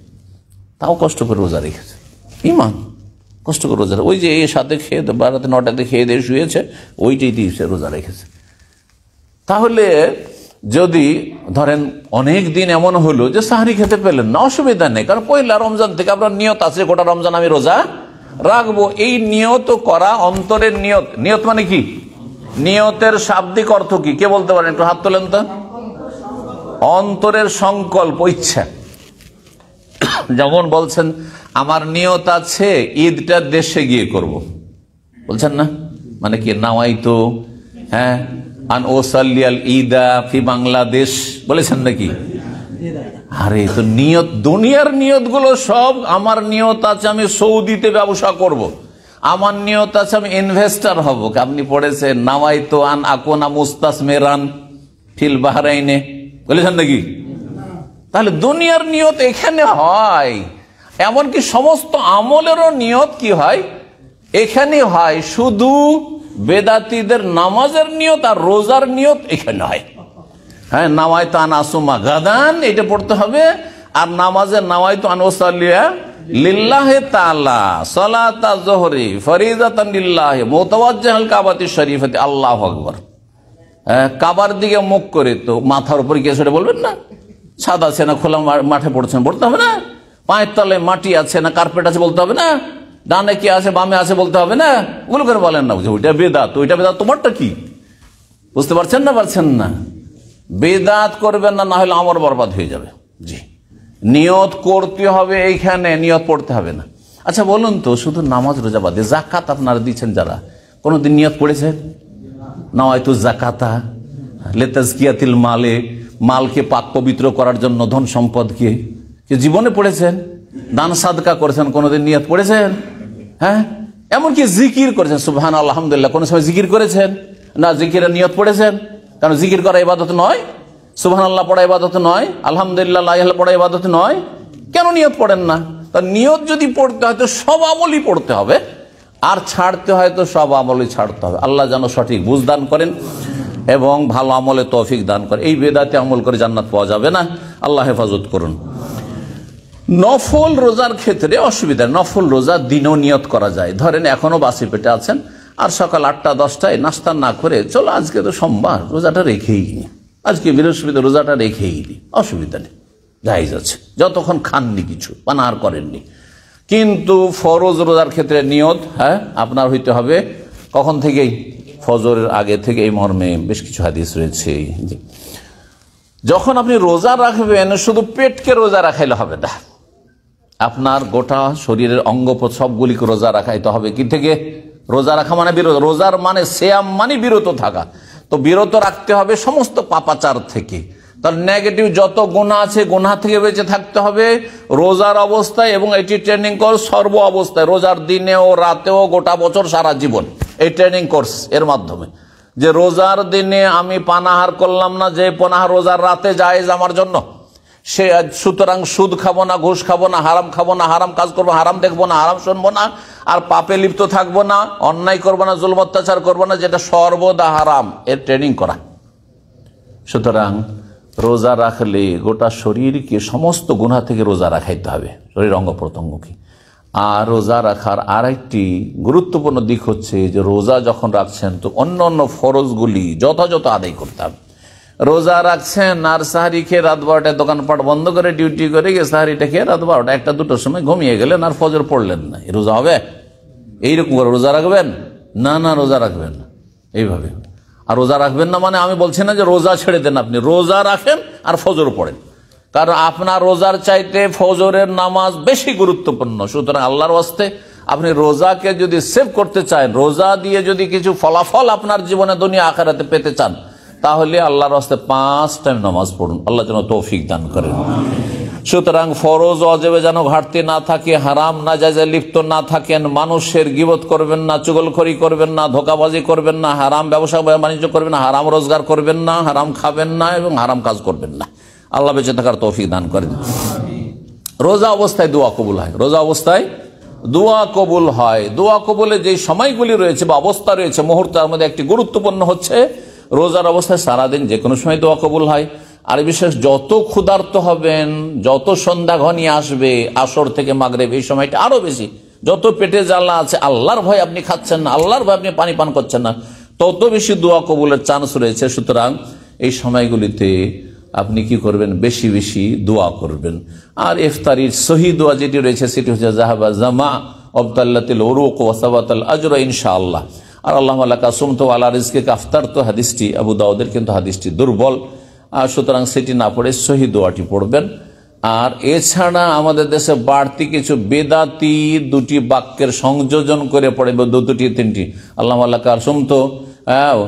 তাও কষ্ট করে রোজা রেখেছে। ইমান, কষ্ট করে রোজা, ওই যে এই সাথে খেয়ে 12-9টাতে খেয়ে দিয়ে শুয়েছে, ওইটাই দিয়ে সে রোজা রেখেছে। তাহলে যদি ধরেন অনেক দিন এমন হলো যে সাহারি খেতে পেলেন না, অসুবিধা নেই, কারণ পয়লা রমজান থেকে আপনার নিয়ত আছে গোটা রমজান আমি রোজা রাখবো। এই নিয়ত করা, অন্তরের নিয়ত। নিয়ত মানে কি? নিয়তের শাব্দিক অর্থ কি কে বলতে পারেন? একটু হাত তোলেন তো। অন্তরের সংকল্প, ইচ্ছা। যেমন বলছেন আমার নিয়ত আছে ঈদটা দেশে গিয়ে করব, বলছেন না? মানে কি নাওয়াইতো, হ্যাঁ, আন ওসাল্লিয়াল ঈদা ফি বাংলাদেশ বলেছেন নাকি? আরে তো নিয়ত, দুনিয়ার নিয়ত গুলো সব, আমার নিয়ত আছে আমি সৌদিতে ব্যবসা করব, আমার নিয়ত আছে আমি ইনভেস্টর হব। আপনি পড়েছেন নাওয়াইতো আন আকুনা মুস্তাসমিরান ফিল বাহরাইনে, বলেছেন নাকি? তাহলে দুনিয়ার নিয়ত এখানে হয়, এমনকি সমস্ত আমলেরও নিয়ত কি হয়? এখানে হয়। শুধু বেদাতীদের নামাজের নিয়ত আর রোজার নিয়ত এখানে হয়। হ্যাঁ, নাওয়াইতু আন আসুমা গাদান এটা পড়তে হবে, আর নামাজের নাওয়াইতু আন উসাল্লিয়া লিল্লাহি তাআলা সালাতা যুহরি ফরিজাতান লিল্লাহি মুতাওয়াজ্জিহাল কাবাতি শরীফাতি, আল্লাহু আকবার। কাবার দিকে মুখ করে, তো মাথার উপর গিয়ে সেটা বলবেন না? ছাদ আছে না খোলা মাঠে পড়ছেন বলতে হবে না, পায়ের তলায় মাটি আছে না কার্পেট আছে বলতে হবে না, ডানে কি আছে বামে আছে বলতে হবে না, ওগুলো করে বলেন না ওইটা বেদাত, ওইটা বেদাত, তোমারটা কি? বুঝতে পারছেন না? পারছেন না? বেদাত করবেন না, না হলে আমল বরবাদ হয়ে যাবে। জি, নিয়ত করতে হবে, এইখানে নিয়ত পড়তে হবে না। আচ্ছা বলুন তো, শুধু নামাজ রোজা বাদে জাকাত আপনারা দিচ্ছেন যারা, কোনোদিন নিয়ত পড়েছেন? না হয়তো জাকাতা লেতাজকিয়াতিল মালে, মালকে পাক পবিত্র করার জন্য, ধন সম্পদকে জীবনে পড়েছেন? দান সাদকা করেছেন, কোনোদিন নিয়ত পড়েছেন? হ্যাঁ, এমনকি জিকির করেছেন, সুবহান আলহামদুলিল্লাহ, কোন সময় জিকির করেছেন? না, জিকিরের নিয়ত পড়েছেন? কারণ জিকির করা ইবাদত নয়, সুবহানাল্লাহ পড়া ইবাদত নয়, আলহামদুলিল্লাহ লা ইলাহা পড়া ইবাদত নয়, কেন নিয়ত পড়েন না? তা নিয়ত যদি পড়তে হয় তো সব আমলই পড়তে হবে, আর ছাড়তে হয় তো সব আমলই ছাড়তে হবে। আল্লাহ যেন সঠিক বুঝ দান করেন এবং ভালো আমলে তৌফিক দান করেন। এই বেদাতে আমল করে জান্নাত পাওয়া যাবে না, আল্লাহ হেফাজত করুন। নফল রোজার ক্ষেত্রে অসুবিধা, নফল রোজা দিনও নিয়ত করা যায়। ধরেন এখনো বাসি পেটে আছেন, আর সকাল 8টা-10টায় নাস্তা না করে চলো আজকে তো সোমবার, রোজাটা রেখেই নি, আজকে বৃহস্পতি রোজাটা রেখেই নি, অসুবিধা নেই, জায়েজ আছে, যতক্ষণ খাননি কিছু পানাহার করেননি। কিন্তু ফরজ রোজার ক্ষেত্রে নিয়ত আপনার হইতে হবে কখন থেকেই? ফজরের আগে থেকে। এই মর্মে বেশ কিছু হাদিস রয়েছে। যখন আপনি রোজা রাখবেন, শুধু পেটকে রোজা রাখাইলে হবে না, আপনার গোটা শরীরের অঙ্গ সবগুলিকে রোজা রাখাইতে হবে। কি থেকে? রোজা রাখা মানে বিরত, রোজার মানে সিয়াম মানে বিরত থাকা, তো বিরত রাখতে হবে সমস্ত পাপাচার থেকে। তার নেগেটিভ যত গুনাহ আছে, গুনাহ থেকে বেঁচে থাকতে হবে রোজার অবস্থায়, এবং এটি ট্রেনিং কোর্স সর্ব অবস্থায়, রোজার দিনেও রাতেও গোটা বছর সারা জীবন এই ট্রেনিং কোর্স এর মাধ্যমে, যে রোজার দিনে আমি পানাহার করলাম না, যে পানাহার রোজার রাতে জায়েজ আমার জন্য, সে সুতরাং সুদ খাবো না, ঘুষ খাবো না, হারাম খাবো না, হারাম কাজ করবো, হারাম দেখবো না, হারাম শুনবো না, আর পাপে লিপ্ত থাকবো না, অন্যায় করবো না, জুলম অত্যাচার করবো না, যেটা সর্বদা হারাম, এর ট্রেনিং করা। সুতরাং রোজা রাখলে গোটা শরীরকে সমস্ত গুনাহ থেকে রোজা রাখাইতে হবে, শরীর অঙ্গ প্রত্যঙ্গকে। আর রোজা রাখার আরেকটি গুরুত্বপূর্ণ দিক হচ্ছে যে রোজা যখন রাখছেন তো অন্য অন্য ফরজগুলি যথাযথ আদায় করতে হবে। রোজা রাখছেন আর সাহারি খেয়ে রাত 12টায় দোকানপাট বন্ধ করে ডিউটি করে গিয়ে সাহারিটা খেয়ে রাত 12টা 1টা-2টার সময় ঘুমিয়ে গেলেন আর ফজর পড়লেন না, রোজা হবে? এইরকম করে রোজা রাখবেন? না না, রোজা রাখবেন না এইভাবে। আর রোজা রাখবেন না মানে আমি বলছি না যে রোজা ছেড়ে দেন, আপনি রোজা রাখেন আর ফজর পড়েন, কারণ আপনার রোজার চাইতে ফজরের নামাজ বেশি গুরুত্বপূর্ণ। সুতরাং আল্লাহর ওয়াস্তে আপনি রোজাকে যদি সেভ করতে চান, রোজা দিয়ে যদি কিছু ফলাফল আপনার জীবনে দুনিয়া আখিরাতে পেতে চান, তাহলে আল্লাহর ওয়াস্তে 5 টাইম নামাজ পড়ুন, আল্লাহ যেন তৌফিক দান করেন। সুতরাং ফরজ ওয়াজিবে যেন ঘাটতি না থাকে, হারাম নাজায়েজে লিপ্ত না থাকেন, মানুষের গীবত করবেন না, চুগলখড়ি করবেন না, ধোঁকাবাজি করবেন না, হারাম ব্যবসা বাণিজ্য করবেন না, হারাম রোজগার করবেন না, হারাম খাবেন না এবং হারাম কাজ করবেন না। আল্লাহ বেঁচে থাকার তৌফিক দান করেন। রোজা অবস্থায় দোয়া কবুল হয়, রোজা অবস্থায় দোয়া কবুল হয়। দোয়া কবুলের যে সময়গুলি রয়েছে বা অবস্থা রয়েছে, মুহূর্তের মধ্যে একটি গুরুত্বপূর্ণ হচ্ছে রোজার অবস্থায় সারাদিন যে কোনো সময় দোয়া কবুল হয়। আর বিশেষ যত ক্ষুধার্ত হবেন, যত সন্ধ্যা ঘনিয়ে আসবে, আসর থেকে মাগরিব এই সময়টা আরো বেশি, যত পেটে জ্বালা আছে, আল্লাহর ভয় আপনি খাচ্ছেন না, আল্লাহর ভয় আপনি পানি পান করছেন না, তত বেশি দোয়া কবুলের চান্স রয়েছে। সুতরাং এই সময়গুলিতে আপনি কি করবেন? বেশি বেশি দোয়া করবেন। আর ইফতারির সহি দোয়া যেটি রয়েছে সেটি হচ্ছে জাহাবা জামা আবদাল্লাতিল উরুক ওয়া সাবাতাল আজর ইনশাআল্লাহ। আর আল্লাহুম্মা লাকা সুমতু আলা রিজকিকা আফতারতু, হাদিসটি আবু দাউদের, কিন্তু হাদিসটি দুর্বল। আর সুতরাং সেটি না পড়ে সহি দোয়াটি পড়বেন। আর এছাড়া আমাদের দেশে বাড়তি কিছু বেদাতি দুটি বাক্যের সংযোজন করে পড়ে, দুটি তিনটি, আল্লাহুম্মা লাকা সুমতু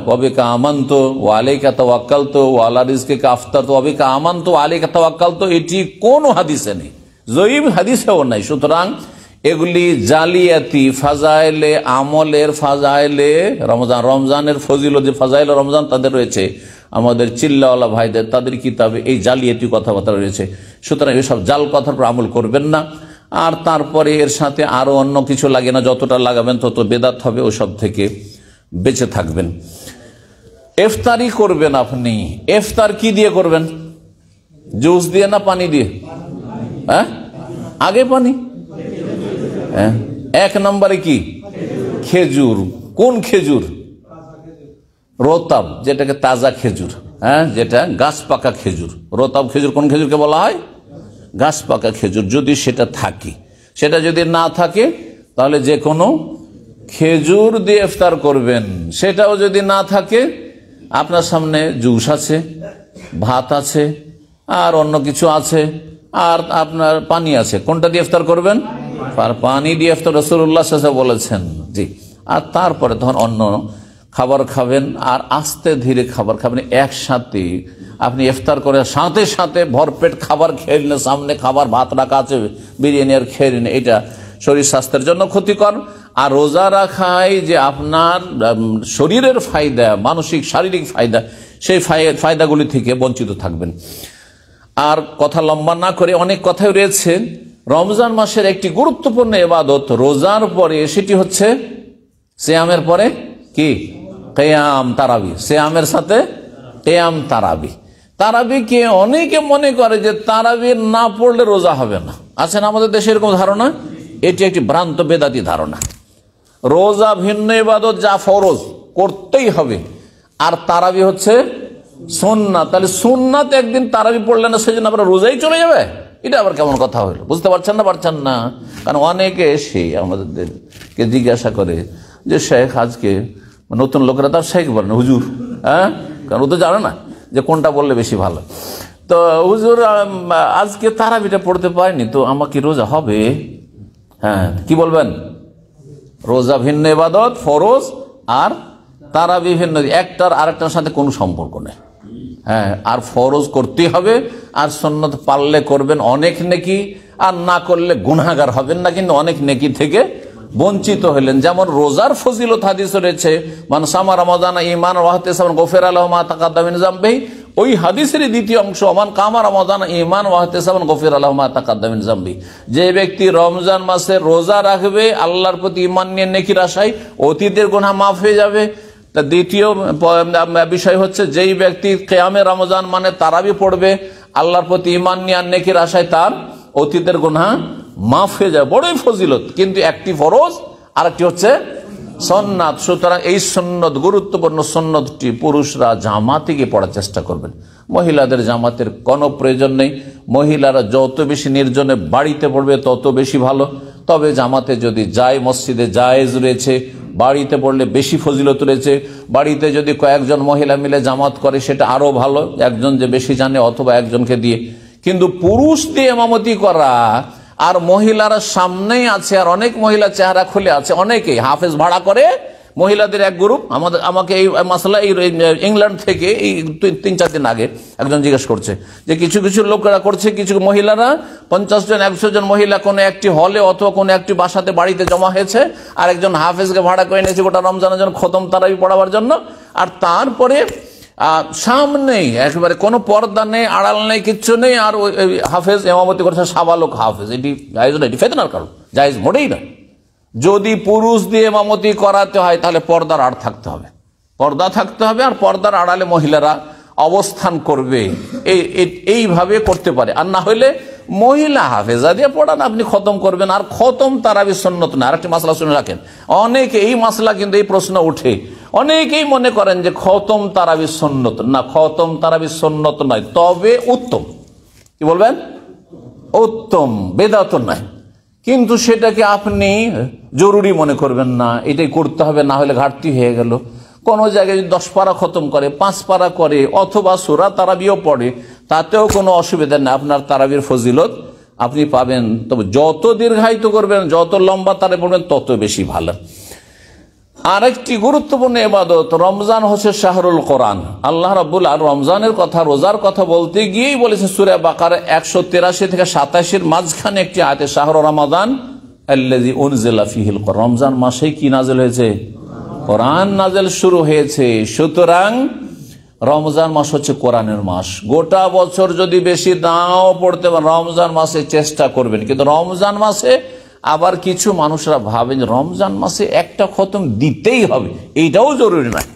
ওয়াবিকা আমানতু ওয়া আলাইকা তাওয়াক্কালতু ওয়া আলা রিজকিকা আফতারতু ওয়াবিকা আমানতু ওয়া আলাইকা তাওয়াক্কালতু, এটি কোনো হাদিসে নেই, জয়ীফ হাদিসেও নাই। সুতরাং এগুলি জালিয়াতি ফাজাইলে আমলের, ফাজাইলে রমজান, রমজানের ফজিলত যে ফাজাইলে রমজান তাদের রয়েছে, আমাদের চিল্লাওয়ালা ভাইদের তাদের কিতাবে এই জালিয়াতি কথাবার্তা রয়েছে। সুতরাং এসব জাল কথার উপর আমল করবেন না। আর তারপরে এর সাথে আরো অন্য কিছু লাগে না, যতটা লাগাবেন তত বেদাত হবে, ওসব থেকে বেঁচে থাকবেন। ইফতারি করবেন আপনি, ইফতার কি দিয়ে করবেন? জুস দিয়ে না পানি দিয়ে? আগে পানি, 1 নম্বরে কি? খেজুর। কোন খেজুর? রোতাব, যেটাকে তাজা খেজুর, হ্যাঁ, যেটা গাছ পাকা খেজুর। রতাব খেজুর কোন খেজুরকে বলা হয়? গাছ পাকা খেজুর। যদি সেটা থাকে, সেটা যদি না থাকে তাহলে যে কোনো খেজুর দিয়ে ইফতার করবেন। সেটাও যদি না থাকে, আপনার সামনে জুস আছে, ভাত আছে, আর অন্য কিছু আছে, আর আপনার পানি আছে, কোনটা দিয়ে ইফতার করবেন? পানি দিয়ে ইফতার রাসূলুল্লাহ সাল্লাল্লাহু আলাইহি ওয়াসাল্লাম বলেছেন। জি। আর তারপরে তখন অন্য খাবার খাবেন, আর আস্তে ধীরে খাবার খাবেন। একসাথে আপনি ইফতার করে সাথে সাথে ভরপেট খাবার খেয়ে নিলেন, সামনে খাবার ভাত রাখা আছে, বিরিয়ানি আর খেয়ে নিন, এটা শরীর স্বাস্থ্যের জন্য ক্ষতিকর। আর রোজা রাখায় যে আপনার শরীরের ফায়দা, মানসিক শারীরিক ফায়দা, সেই ফায়দাগুলি থেকে বঞ্চিত থাকবেন। আর কথা লম্বা না করে, অনেক কথাই রয়েছে। রমজান মাসের একটি গুরুত্বপূর্ণ ইবাদত রোজার পরে, সেটি হচ্ছে সিয়ামের পরে কি? কিয়াম তারাবি। সিয়ামের সাথে কিয়াম তারাবি। তারাবিকে অনেকে মনে করে যে তারাবি না পড়লে রোজা হবে না। আছে না আমাদের দেশে এরকম ধারণা? এটি একটি ভ্রান্ত বেদাতি ধারণা। রোজা ভিন্ন ইবাদত, যা ফরজ করতেই হবে, আর তারাবি হচ্ছে সুন্নাত। তাহলে সুন্নাত একদিন তারাবি পড়লে না, সেজন্য আপনার রোজাই চলে যাবে? এটা আবার কেমন কথা হলো? বুঝতে পারছেন না? পারছেন না? কারণ অনেকে এসে আমাদেরকে জিজ্ঞাসা করে যে শেখ, আজকে নতুন লোকেরা তার শেখ বলেন হুজুর, হ্যাঁ, কারণ ও তো জানে না যে কোনটা বললে বেশি ভালো। তো হুজুর, আজকে তারাবিটা পড়তে পারিনি, তো আমাকে রোজা হবে? হ্যাঁ, কি বলবেন? রোজা ভিন্ন ইবাদত, ফরজ, আর তারাবি ভিন্ন, একটার আরেকটার সাথে কোনো সম্পর্ক নেই। হ্যাঁ, আর ফরজ করতেই হবে, আর সুন্নাত পারলে করবেন অনেক নেকি, আর না করলে গুনাহগার হবেন না, কিন্তু অনেক নেকি থেকে বঞ্চিত হলেন। যেমন রোজার ফজিলত হাদিস রয়েছে, মান সামা রমাদান ঈমান ওয়া ইহতিসাবান গফিরা লাহু মা তাকাদ্দামা মিন যামবিহি। ওই হাদিসের দ্বিতীয় অংশ, মান কামা রমাদান ঈমান ওয়া ইহতিসাবান গফিরা লাহু মা তাকাদ্দামা মিন যামবিহি। যে ব্যক্তি রমজান মাসে রোজা রাখবে আল্লাহর প্রতি ঈমান নিয়ে, নেকির আশায়, অতীতের গুনাহ মাফ হয়ে যাবে। তা দ্বিতীয় বিষয় হচ্ছে, যেই ব্যক্তি কিয়ামে রমজান মানে তারাবি পড়বে আল্লাহর প্রতি ঈমান নিয়ে আর নেকির আশায়, তার অতীতের গুনাহ মাফ হয়ে যায়। বড়ই ফজিলত, কিন্তু একটি ফরজ আর একটি হচ্ছে সুন্নাত। সুতরাং এই সুন্নত, গুরুত্বপূর্ণ সুন্নতটি পুরুষরা জামাতে গিয়ে পড়ার চেষ্টা করবেন। মহিলাদের জামাতের কোনো প্রয়োজন নেই। মহিলারা যত বেশি নির্জনে বাড়িতে পড়বে তত বেশি ভালো। তবে জামাতে যদি যায়, মসজিদে জায়েজ রয়েছে, বাড়িতে পড়লে বেশি ফজিলত রয়েছে। বাড়িতে যদি কয়েকজন মহিলা মিলে জামাত করে সেটা আরো ভালো, একজন যে বেশি জানে অথবা একজনকে দিয়ে। কিন্তু পুরুষ দিয়ে ইমামতি করা, আর মহিলারা সামনেই আছে, আর অনেক মহিলা চেহারা খুলে আছে, অনেকেই হাফেজ ভাড়া করে। মহিলাদের এক গ্রুপ আমাকে এই মাসলা ইংল্যান্ড থেকে এই 3-4 দিন আগে একজন জিজ্ঞেস করছে যে কিছু কিছু লোকেরা করছে, কিছু মহিলারা 50 জন 100 জন মহিলা কোনো একটি হলে অথবা কোনো একটি বাসাতে বাড়িতে জমা হয়েছে, আর একজন হাফেজকে ভাড়া করে নিয়েছে গোটা রমজানের জন্য খতম তারাবি পড়াবার জন্য। আর তারপরে সামনেই একেবারে কোনো পর্দা নেই, আড়াল নেই, কিচ্ছু নেই, আর হাফেজ ইমামতি করছে, সাবালক হাফেজ। এটি জায়েজ না, এটি ফিতনার কারণ, জায়েজ মোটেই না। যদি পুরুষ দিয়ে ইমামতি করাতে হয় তাহলে পর্দার আড় থাকতে হবে, পর্দা থাকতে হবে, আর পর্দার আড়ালে মহিলারা অবস্থান করবে, এইভাবে করতে পারে। আর না হলে মহিলা হাফেজা দিয়ে পড়ান, আপনি খতম করবেন। আর খতম তারাবি সুন্নত না। আরেকটি মাসলা শুনে রাখেন, অনেকে এই মাসলা, কিন্তু এই প্রশ্ন উঠে, অনেকেই মনে করেন যে খতম তারাবি সুন্নত না, খতম তারাবি সুন্নত নয়, তবে উত্তম। কি বলবেন? উত্তম, বেদাত নয়। কিন্তু সেটাকে আপনি জরুরি মনে করবেন না, এটাই করতে হবে, না হলে ঘাটতি হয়ে গেল। কোনো জায়গায় যদি 10 পারা খতম করে, 5 পারা করে, অথবা সূরা তারাবিও পড়ে, তাতেও কোনো অসুবিধা নেই, আপনার তারাবির ফজিলত আপনি পাবেন। তবে যত দীর্ঘায়িত করবেন, যত লম্বা তারাবি পড়বেন, তত বেশি ভালো। আরেকটি গুরুত্বপূর্ণ ইবাদত, রমজান হচ্ছে শাহরুল কোরআন। আল্লাহ রাব্বুল আলামিন রমজানের কথা, রোজার কথা বলতে গিয়েই বলেছে সূরা বাকারা 183 থেকে 87 মাঝখানে একটি আয়াতে, শাহরু রমাদান আল্লাযী উনজিলা ফীহিল কোরআন। রমজান মাসে কি নাযিল হয়েছে? কোরআন নাযিল শুরু হয়েছে। সুতরাং রমজান মাস হচ্ছে কোরআনের মাস। গোটা বছর যদি বেশি নাও পড়তে পারেন, রমজান মাসে চেষ্টা করবেন। কিন্তু রমজান মাসে আবার কিছু মানুষরা ভাবেন রমজান মাসে একটা খতম দিতেই হবে, এইটাও জরুরি নয়।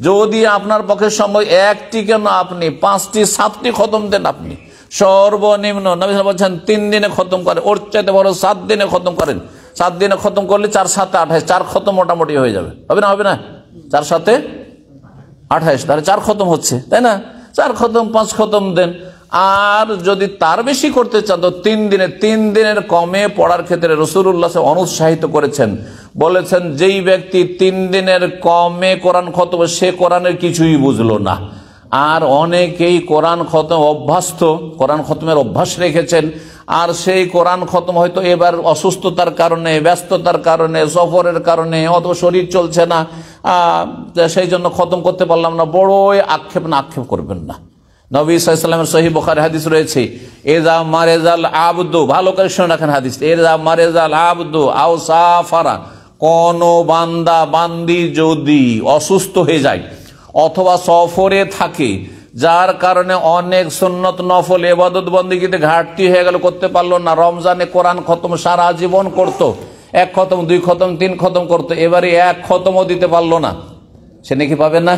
যদি আপনার পক্ষে সময় একটি কেন, আপনি 5টি 7টি খতম দেন, আপনি সর্বনিম্ন নবী বলছেন 3 দিনে খতম করে, ওর চাইতে বড় 7 দিনে খতম করেন। 7 দিনে খতম করলে 4 7 28, 4 খতম মোটামুটি হয়ে যাবে। হবে না? হবে না? 4 7 28, তাহলে 4 খতম হচ্ছে, তাই না? 4 খতম 5 খতম দেন। আর যদি তার বেশি করতে চান তো 3 দিনের কমে পড়ার ক্ষেত্রে রাসূলুল্লাহ অনুৎসাহিত করেছেন, বলেছেন যেই ব্যক্তি 3 দিনের কমে কোরআন খতম সে কোরআনের কিছুই বুঝলো না। আর অনেকেই কোরআন খতম অভ্যস্ত, কোরআন খতমের অভ্যাস রেখেছেন, আর সেই কোরআন খতম হয়তো এবার অসুস্থতার কারণে, ব্যস্ততার কারণে, সফরের কারণে, অত শরীর চলছে না, সেই জন্য খতম করতে পারলাম না, বড়ই আক্ষেপ করবেন না। নবী সাল্লাল্লাহু আলাইহি ওয়াসাল্লামের সহিহ বুখারী হাদিস রয়েছে, এজা মারেজাল আবদু, ভালো করে শুনে রাখেন হাদিস, এজা মারেজাল আবদু আও সাফারা, কোন বান্দা বান্দি যদি অসুস্থ হয়ে যায় অথবা সফরে থাকে, যার কারণে অনেক সুন্নত নফল ইবাদত বন্দেগীতে ঘাটতি হয়ে গেল, করতে পারলো না। রমজানে কোরআন খতম সারা জীবন করতো, 1 খতম 2 খতম 3 খতম করতো, এবারে 1 খতমও দিতে পারলো না, সে নাকি পাবে না?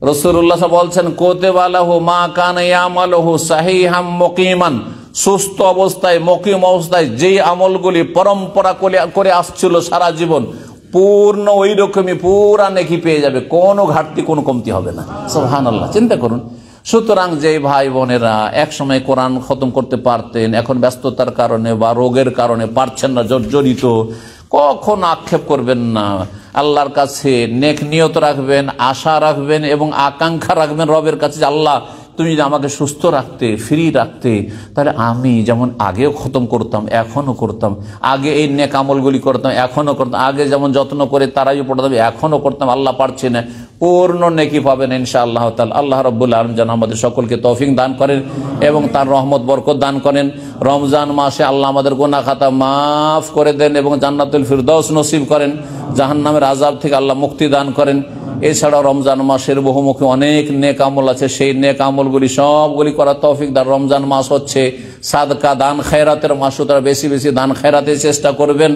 রাসূলুল্লাহ বলছেন কুতিবা লাহু মা কানা ইয়ামালুহু সাহিহাম মুকিমান, সুস্থ অবস্থায় মুকিম অবস্থায় যেই আমলগুলি পরম্পরা করে আসছিল সারা জীবন, পূর্ণ ওই রকমই পুরা নেকি পেয়ে যাবে, কোনো ঘাটতি কোনো কমতি হবে না। সুবহানাল্লাহ, চিন্তা করুন। সুতরাং যে ভাই বোনেরা একসময় কোরআন খতম করতে পারতেন, এখন ব্যস্ততার কারণে বা রোগের কারণে পারছেন না, জর্জরিত, কখন আক্ষেপ করবেন না। আল্লাহর কাছে নেক নিয়ত রাখবেন, আশা রাখবেন এবং আকাঙ্ক্ষা রাখবেন রবের কাছে, আল্লাহ তুমি যদি আমাকে সুস্থ রাখতে, ফ্রি রাখতে, তাহলে আমি যেমন আগেও খতম করতাম এখনও করতাম, আগে এই নেক আমলগুলি করতাম এখনও করতাম, আগে যেমন যত্ন করে তারাই পড়তাম এখনও করতাম, আল্লাহ পারছে না, পূর্ণ নেকি পাবেন ইনশাআল্লাহ তাআলা। আল্লাহ রাব্বুল আলামিন যেন আমাদের সকলকে তৌফিক দান করেন এবং তার রহমত বরকত দান করেন। রমজান মাসে আল্লাহ আমাদের গুনাহ খাতা মাফ করে দেন এবং জান্নাতুল ফিরদাউস নসিব করেন, জাহান্নামের আযাব থেকে আল্লাহ মুক্তি দান করেন। এছাড়াও রমজান মাসের বহুমুখী অনেক নেক আমল আছে, সেই নেক আমলগুলি সবগুলি করার তৌফিক দান। রমজান মাস হচ্ছে সাদকা দান খেরাতের মাস, তারা বেশি বেশি দান খেরাতের চেষ্টা করবেন।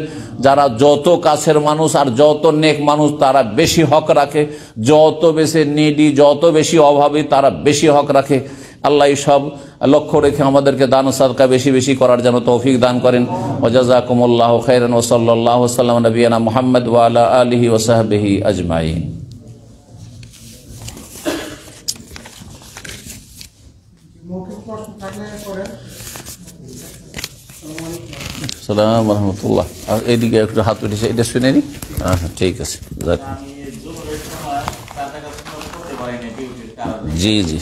যারা যত কাছের মানুষ আর যত নেক মানুষ তারা বেশি হক রাখে, যত বেশি নিডি, যত বেশি অভাবী তারা বেশি হক রাখে। আল্লাহ সব লক্ষ্য রেখে আমাদেরকে দান সাদকা বেশি বেশি করার জন্য তৌফিক দান করেন। ওয়া জাযাকুমুল্লাহু খাইরান ওয়া সাল্লাল্লাহু সাল্লাম আলা নবিয়িনা মুহাম্মদ ওয়া আলা আলিহি ওয়া সাহবিহি আজমাইন। আসসালামু আলাইকুম রহমতুল্লাহ। এইদিকে একটু হাত উঠেছে, এটা শুনে নি। ঠিক আছে, জি জি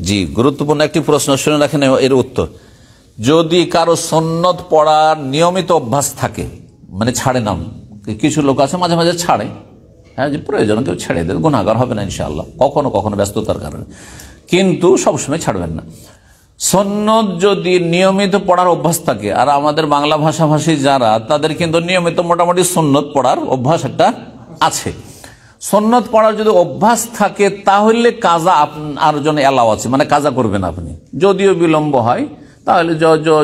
জি, গুরুত্বপূর্ণ একটি প্রশ্ন, শুনে রাখেন এর উত্তর। যদি কারো সুন্নত পড়ার নিয়মিত অভ্যাস থাকে, মানে ছাড়ে না, কিছু লোক আছে মাঝে মাঝে ছাড়ে, হ্যাঁ, যে প্রয়োজন কেউ ছেড়ে দেন, গুনাহগার হবে না ইনশাআল্লাহ, কখনো কখনো ব্যস্ততার কারণে, কিন্তু সবসময় ছাড়বেন না। সুন্নত যদি নিয়মিত পড়ার অভ্যাস থাকে, আর আমাদের বাংলা ভাষাভাষী যারা, তাদের কিন্তু নিয়মিত মোটামুটি সুন্নত পড়ার অভ্যাস একটা আছে। সুন্নত পড়ার যদি অভ্যাস থাকে তাহলে কাজা আপনার জন্য এলাও আছে, মানে কাজা করবেন আপনি, যদিও বিলম্ব হয় তাহলে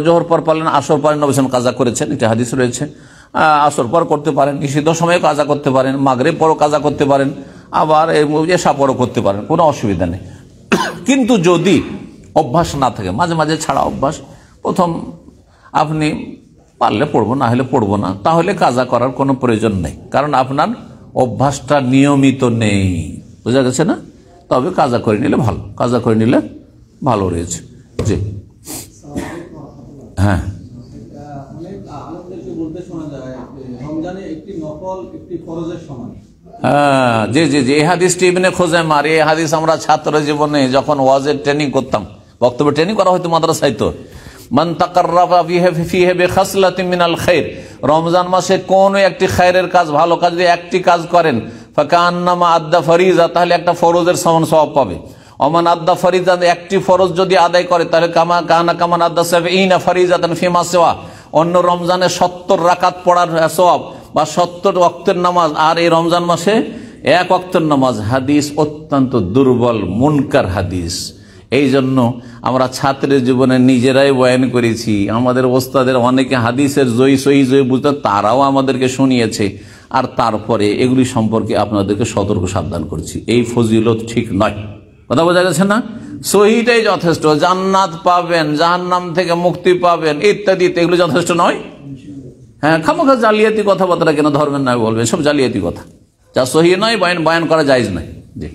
জোহর পর পারলেন, আসর পর নবী সাল্লাল্লাহু আলাইহি ওয়াসাল্লাম কাজা করেছেন, এটা হাদিস রয়েছে। আসর পর করতে পারেন, নিষিদ্ধ সময়ে কাজা করতে পারেন, মাগরিব পরও কাজা করতে পারেন, আবার এশা পরও করতে পারেন, কোনো অসুবিধা নেই। কিন্তু যদি অভ্যাস না থাকে, মাঝে মাঝে ছাড়া অভ্যাস, প্রথম আপনি পারলে পড়বো, না হলে পড়বো না, তাহলে কাজা করার কোনো প্রয়োজন নেই, কারণ আপনার অভ্যাসটা নিয়মিত নেই, বোঝা গেছে না? তবে কাজা করে নিলে ভালো, কাজা করে নিলে ভালো রয়েছে। জি হ্যাঁ, জি জি জি, এই হাদিসটি ইবনে খুজাইমার, এই হাদিস আমরা ছাত্র জীবনে যখন ওয়াজের ট্রেনিং করতাম, বক্তব্য ট্রেনিং করা হয়তো মাদ্রাসায়, তো মান তাকাররাবা ফিহি বিখাসলাতিন মিনাল খাইর, রমজান মাসে কোন একটি খায়রের কাজ, ভালো কাজ যদি একটি কাজ করেন, ফাকান্নামা আদ্দা ফরিজা, তাহলে একটা ফরজের সমান সওয়াব পাবে। ওমান আদ্দা ফরিজা, একটি ফরজ যদি আদায় করে, তাহলে কামান আদ্দা সাবঈনা ফরিজাতান ফিমা সিওয়া, অন্য রমজানে 70 রাকাত পড়ার সওয়াব বা 70 ওয়াক্তের নামাজ, আর এই রমজান মাসে 1 ওয়াক্তের নামাজ। হাদিস অত্যন্ত দুর্বল, মুনকার হাদিস। এই জন্য আমরা ছাত্রের জীবনে নিজেরাই বয়ান করেছি, আমাদের ওস্তাদের অনেকে হাদিসের সহি জয়ী বুঝতে, তারাও আমাদেরকে শুনিয়েছে, আর তারপরে এগুলি সম্পর্কে আপনাদেরকে সতর্ক সাবধান করছি, এই ফজিলত ঠিক নয়। কথা বোঝা গেছে না? সহিটাই যথেষ্ট, জান্নাত পাবেন, জাহান্নাম থেকে মুক্তি পাবেন ইত্যাদি, এগুলো যথেষ্ট নয়। হ্যাঁ, খামোখা জালিয়াতি কথাবার্তা কেন ধরবেন না, বলবেন সব জালিয়াতি কথা। যা সহি নয় বয়ান করা জায়েজ নয়। জি,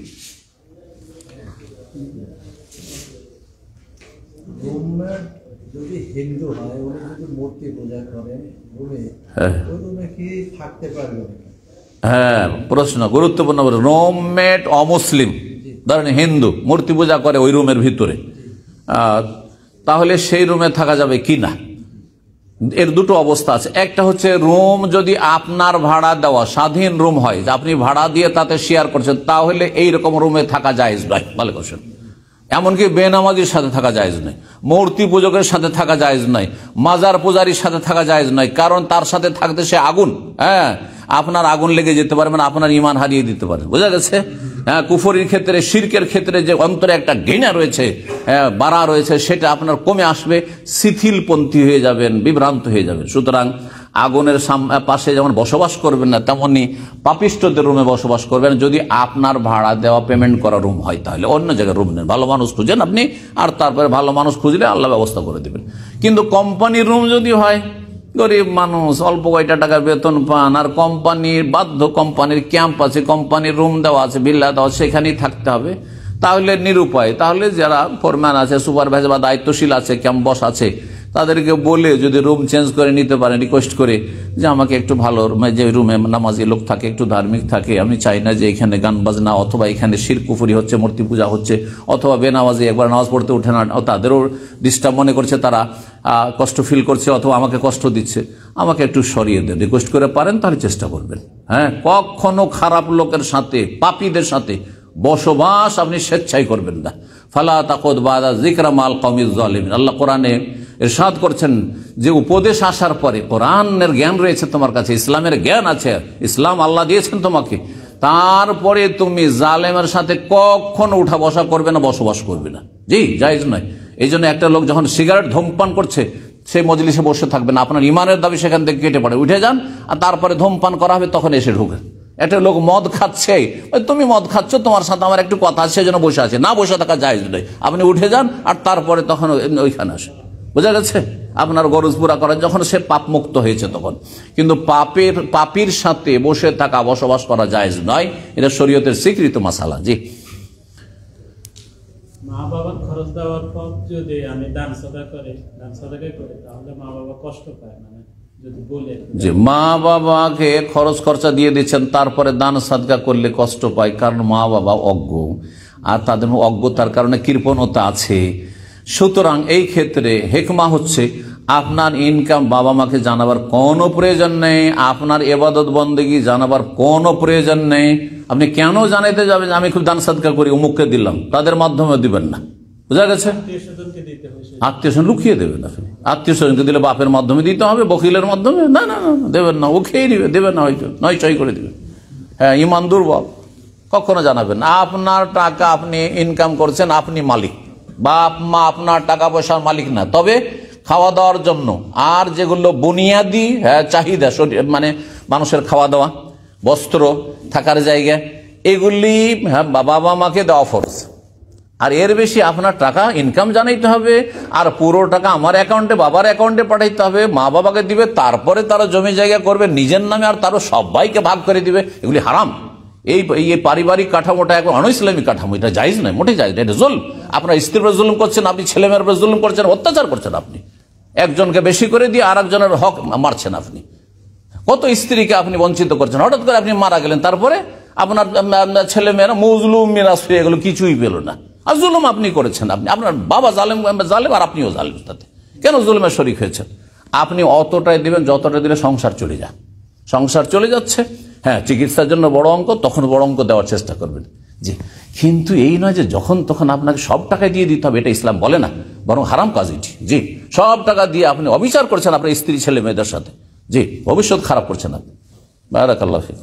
যদি হিন্দু হয় উনি যদি মূর্তি পূজা করেন রুমে কি থাকতে পারবে? হ্যাঁ, প্রশ্ন গুরুত্বপূর্ণ। রুমমেট অমুসলিম, ধরেন হিন্দু, মূর্তি পূজা করে ওই রুমের ভিতরে, তাহলে সেই রুমে থাকা যাবে কি না? এর দুটো অবস্থা আছে। একটা হচ্ছে রুম যদি আপনার ভাড়া দেওয়া স্বাধীন রুম হয়, আপনি ভাড়া দিয়ে তাতে শেয়ার করছেন, তাহলে এইরকম রুমে থাকা জায়েজ নয়। ভালো করছেন। এমনকি বেনামাজির সাথে থাকা জায়েজ নয়, মূর্তি পূজকের সাথে থাকা জায়েজ নয়, মাজার পূজারীর সাথে থাকা জায়েজ নয়, কারণ তার সাথে থাকতে সে আগুন, হ্যাঁ, আপনার আগুন লেগে যেতে পারে, মানে আপনার ঈমান হারিয়ে দিতে পারে। বোঝা গেছে? হ্যাঁ, কুফরির ক্ষেত্রে, শিরকের ক্ষেত্রে যে অন্তরে একটা ঘৃণা রয়েছে, হ্যাঁ, বাড়া রয়েছে, সেটা আপনার কমে আসবে, শিথিলপন্থী হয়ে যাবেন, বিভ্রান্ত হয়ে যাবেন। সুতরাং আগুনের পাশে যেমন বসবাস করবেন না, তেমনি পাপিষ্টদের রুমে বসবাস করবেন। যদি আপনার ভাড়া দেওয়া পেমেন্ট করা রুম হয়, তাহলে অন্য জায়গায় রুম নেন, ভালো মানুষ খুঁজেন আপনি, আর তারপরে ভালো মানুষ খুঁজলে আল্লাহ ব্যবস্থা করে দেবেন। কিন্তু কোম্পানির রুম যদি হয়, গরিব মানুষ অল্প কয়টা টাকা বেতন পান, আর কোম্পানির বাধ্য, কোম্পানির ক্যাম্প আছে, কোম্পানির রুম দেওয়া আছে, বিল্লা দেওয়া, সেখানেই থাকতে হবে, তাহলে নিরুপায়। তাহলে যারা ফোরম্যান আছে, সুপারভাইজার বা দায়িত্বশীল আছে, ক্যাম্প বস আছে, তাদেরকে বলে যদি রুম চেঞ্জ করে নিতে পারেন, রিকোয়েস্ট করে যে আমাকে একটু ভালো, যে রুমে নামাজি লোক থাকে, একটু ধার্মিক থাকে, আমি চাই না যে এখানে গান বাজনা অথবা এখানে শিরক কুফরি হচ্ছে, মূর্তি পূজা হচ্ছে, অথবা বেনামাজি একবার নামাজ পড়তে উঠে না, তাদেরও ডিস্টার্ব মনে করছে, তারা কষ্ট ফিল করছে, অথবা আমাকে কষ্ট দিচ্ছে, আমাকে একটু সরিয়ে দেন, রিকোয়েস্ট করে পারেন, তাহলে চেষ্টা করবেন। হ্যাঁ, কখনো খারাপ লোকের সাথে, পাপীদের সাথে বসবাস আপনি স্বেচ্ছাই করবেন না। ফালা তাকুদ বাদা যিকরা মাল কওমিজ জালিমিন। আল্লাহ কোরআনে ইরশাদ করছেন যে উপদেশ আসার পরে, কোরআনের জ্ঞান রয়েছে তোমার কাছে, ইসলামের জ্ঞান আছে, ইসলাম আল্লাহ দিয়েছেন তোমাকে, তারপরে তুমি জালেমের সাথে কখনো উঠা বসা করবে না, বসবাস করবে না। জি, জায়েজ নয়। এই জন্য একটা লোক যখন সিগারেট ধূমপান করছে, সেই মজলিসে বসে থাকবে না, আপনার ইমানের দাবি সেখান থেকে কেটে পড়ে, উঠে যান, আর তারপরে ধূমপান করা হবে, তখন এসে ঢুকে। একটা লোক মদ খাচ্ছে, তুমি মদ খাচ্ছ, তোমার সাথে আমার একটু কথা আছে, সেজন্য বসে আছে, না বসে থাকা জায়েজ নয়, আপনি উঠে যান, আর তারপরে তখন ওইখানে আসে। বোঝা গেছে? আপনার গরজ পুরা করেন যখন সে পাপ মুক্ত হয়েছে তখন। কিন্তু পাপীর সাথে বসে থাকা, বসবাস করা জায়েজ নয়, এটা শরীয়তের স্বীকৃত মাসালা। জি, মা বাবার খরচ দেওয়ার পর যদি আমি দান সাদাকা করি, তাহলে মা বাবা কষ্ট পায়, মানে যদি বলে যে মা বাবাকে খরচ খরচা দিয়ে দিচ্ছেন, তারপরে দান সাদকা করলে কষ্ট পায়, কারণ মা বাবা অজ্ঞ, আর তাদের অজ্ঞতার কারণে কৃপণতা আছে। সুতরাং এই ক্ষেত্রে হেকমা হচ্ছে, আপনার ইনকাম বাবা মাকে জানাবার কোনো প্রয়োজন নেই, আপনার ইবাদত বন্দেগী জানাবার কোনো প্রয়োজন নেই। আপনি কেন জানাইতে যাবেন আমি খুব দান সাদকা করি, অমুককে দিলাম, তাদের মাধ্যমে দিবেন না। বুঝা গেছে? আত্মীয় স্বজন লুকিয়ে দেবেন আপনি। আত্মীয় স্বজনকে দিলে বাপের মাধ্যমে দিতে হবে, বকিলের মাধ্যমে না, না না দেবেন না, ও খেয়ে দিবে, দেবেন না, হয়তো নয় চয় করে দিবেন। হ্যাঁ, ইমান দুর্বল, কখনো জানাবেন না। আপনার টাকা আপনি ইনকাম করছেন, আপনি মালিক, বাপ মা আপনার টাকা পয়সার মালিক না, তবে খাওয়া দাওয়ার জন্য আর যেগুলো বুনিয়াদি চাহিদা, মানে মানুষের খাওয়া দাওয়া, বস্ত্র, থাকার জায়গা, এগুলি বাবা মাকে দেওয়া ফরজ। আর এর বেশি আপনার টাকা ইনকাম জানাইতে হবে, আর পুরো টাকা আমার অ্যাকাউন্টে, বাবার অ্যাকাউন্টে পাঠাইতে হবে, মা বাবাকে দিবে, তারপরে তারা জমি জায়গা করবে নিজের নামে, আর তারও সবাইকে ভাগ করে দিবে, এগুলি হারাম। এই পারিবারিক কাঠামোটা এখন অনইসলামিক কাঠামো, এটা জায়েজ নয়, মোটেই জায়েজ, এটা জুলম। আপনার স্ত্রীর উপর জুলুম করছেন, আপনি ছেলেমেয়ের উপর জুলুম করছেন, অত্যাচার করছেন, আপনি একজনকে বেশি করে দিয়ে আর একজনের হক মারছেন। আপনি কত স্ত্রীকে আপনি বঞ্চিত করছেন, হঠাৎ করে আপনি মারা গেলেন, তারপরে আপনার ছেলেমেয়েরা মজলুম মিরাস হয়ে গেল, কিছুই পেল না, আর জুলুম আপনি করেছেন। আপনি, আপনার বাবা জালেম, আর আপনিও জালেম, তাতে কেন জুলুমের শরিক হয়েছেন? আপনি অতটাই দিবেন যতটা দিলে সংসার চলে যায়। সংসার চলে যাচ্ছে, হ্যাঁ, চিকিৎসার জন্য বড় অঙ্ক, তখন বড় অঙ্ক দেওয়ার চেষ্টা করবেন। জি, কিন্তু এই নয় যে যখন তখন আপনাকে সব টাকা দিয়ে দিতে হবে, এটা ইসলাম বলে না, বরং হারাম কাজ এটি। জি, সব টাকা দিয়ে আপনি অবিচার করছেন আপনার স্ত্রী ছেলে মেয়েদের সাথে। জি, ভবিষ্যৎ খারাপ করছেন আপনি। বারাকাল্লাহ ফিক।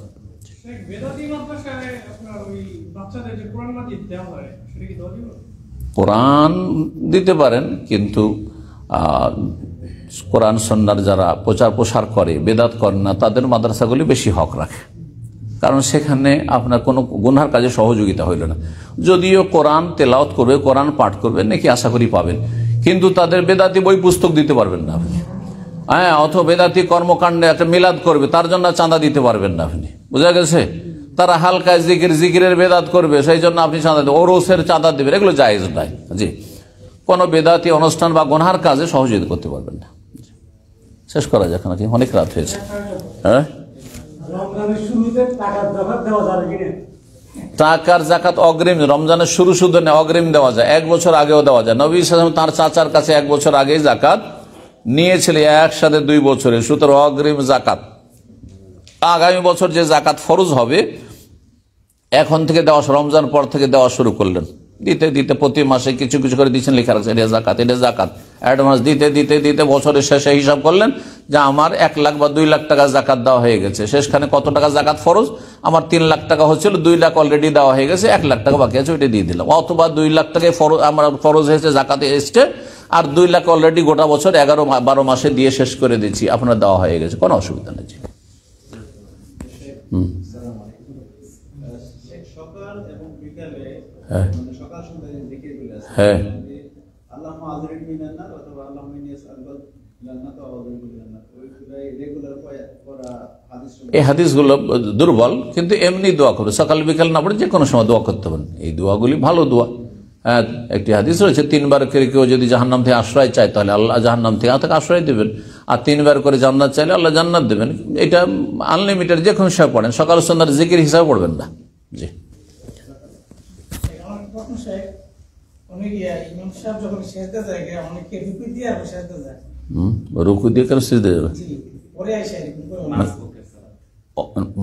কোরআন দিতে পারেন, কিন্তু কোরআন সন্ন্যার যারা প্রচার প্রসার করে, বেদাত করেন না, তাদের মাদ্রাসাগুলি বেশি হক রাখে, কারণ সেখানে আপনার কোনো গুনহার কাজে সহযোগিতা হইল না। যদিও কোরআন তেলাওয়াত করবে, কোরআন পাঠ করবে, নাকি আশা করি পাবেন, কিন্তু তাদের বেদাতি বই পুস্তক দিতে পারবেন না আপনি। হ্যাঁ, অথবা বেদাতি কর্মকাণ্ডে একটা মিলাদ করবে, তার জন্য চাঁদা দিতে পারবেন না আপনি। বোঝা গেছে? তারা হালকা জিকিরের বেদাত করবে, সেই জন্য আপনি চাঁদা দেবেন, ওরসের চাঁদা দেবেন, এগুলো জায়েজ নাই। জি, কোনো বেদাতি অনুষ্ঠান বা গুনহার কাজে সহযোগিতা করতে পারবেন না। শেষ করা যাক নাকি, অনেক রাত হয়েছে। হ্যাঁ, টাকার জাকাত অগ্রিম, রমজানের শুরু শুধু অগ্রিম দেওয়া যায়, 1 বছর আগেও দেওয়া যায়। নবী সাল্লাল্লাহু আলাইহি ওয়াসাল্লাম তার চাচার কাছে 1 বছর আগেই জাকাত নিয়েছিলেন, একসাথে 2 বছরে। সুতরাং অগ্রিম জাকাত, আগামী বছর যে জাকাত ফরজ হবে এখন থেকে দেওয়া, রমজান পর থেকে দেওয়া শুরু করলেন, দিতে দিতে প্রতি মাসে কিছু কিছু করে দিচ্ছেন, লেখা রাখছেন এটা জাকাত, এটা জাকাত, অ্যাডভান্স দিতে দিতে দিতে বছরের শেষে হিসাব করলেন যে আমার 1 লাখ বা 2 লাখ টাকা জাকাত দেওয়া হয়ে গেছে। শেষখানে কত টাকা জাকাত ফরজ, আমার 3 লাখ টাকা হচ্ছিল, 2 লাখ অলরেডি দেওয়া হয়ে গেছে, 1 লাখ টাকা বাকি আছে, ওইটা দিয়ে দিলাম। অথবা 2 লাখ টাকায় আমার ফরজ হয়েছে, জাকাতে এসছে, আর 2 লাখ অলরেডি গোটা বছর 11-12 মাসে দিয়ে শেষ করে দিচ্ছি, আপনার দেওয়া হয়ে গেছে, কোনো অসুবিধা নেই। সকাল এবং বিকালে, হ্যাঁ সকাল সন্ধ্যায় জিকিরগুলো আছে, হ্যাঁ, আল্লাহুম্মা আযরিনি মিনান নার অথবা আল্লাহুম্মা ইন্নী আসআলুকা জান্নাত ওয়া আউযু বিকা মিনান নার, ওইগুলাই রেগুলার করা হাদিস। এই হাদিসগুলো দুর্বল, কিন্তু এমনি দোয়া করবে, সকাল বিকাল না পড়ে যে কোনো সময় দোয়া করতে পারেন। এই দোয়াগুলি ভালো দোয়া। হ্যাঁ, একটি হাদিস রয়েছে 3 বার করে কেউ যদি জাহান্নাম থেকে আশ্রয় চায় তাহলে আল্লাহ জাহান্নাম থেকে তাকে আশ্রয় দেবেন, আর 3 বার করে জান্নাত চাইলে আল্লাহ জান্নাত দেবেন। এটা আনলিমিটেড, যে কোনো সময় পড়েন, সকাল সন্ধ্যার জিকির হিসাবে পড়বেন না। জি, রুকু দিয়ে কেন সিজদা যাবে,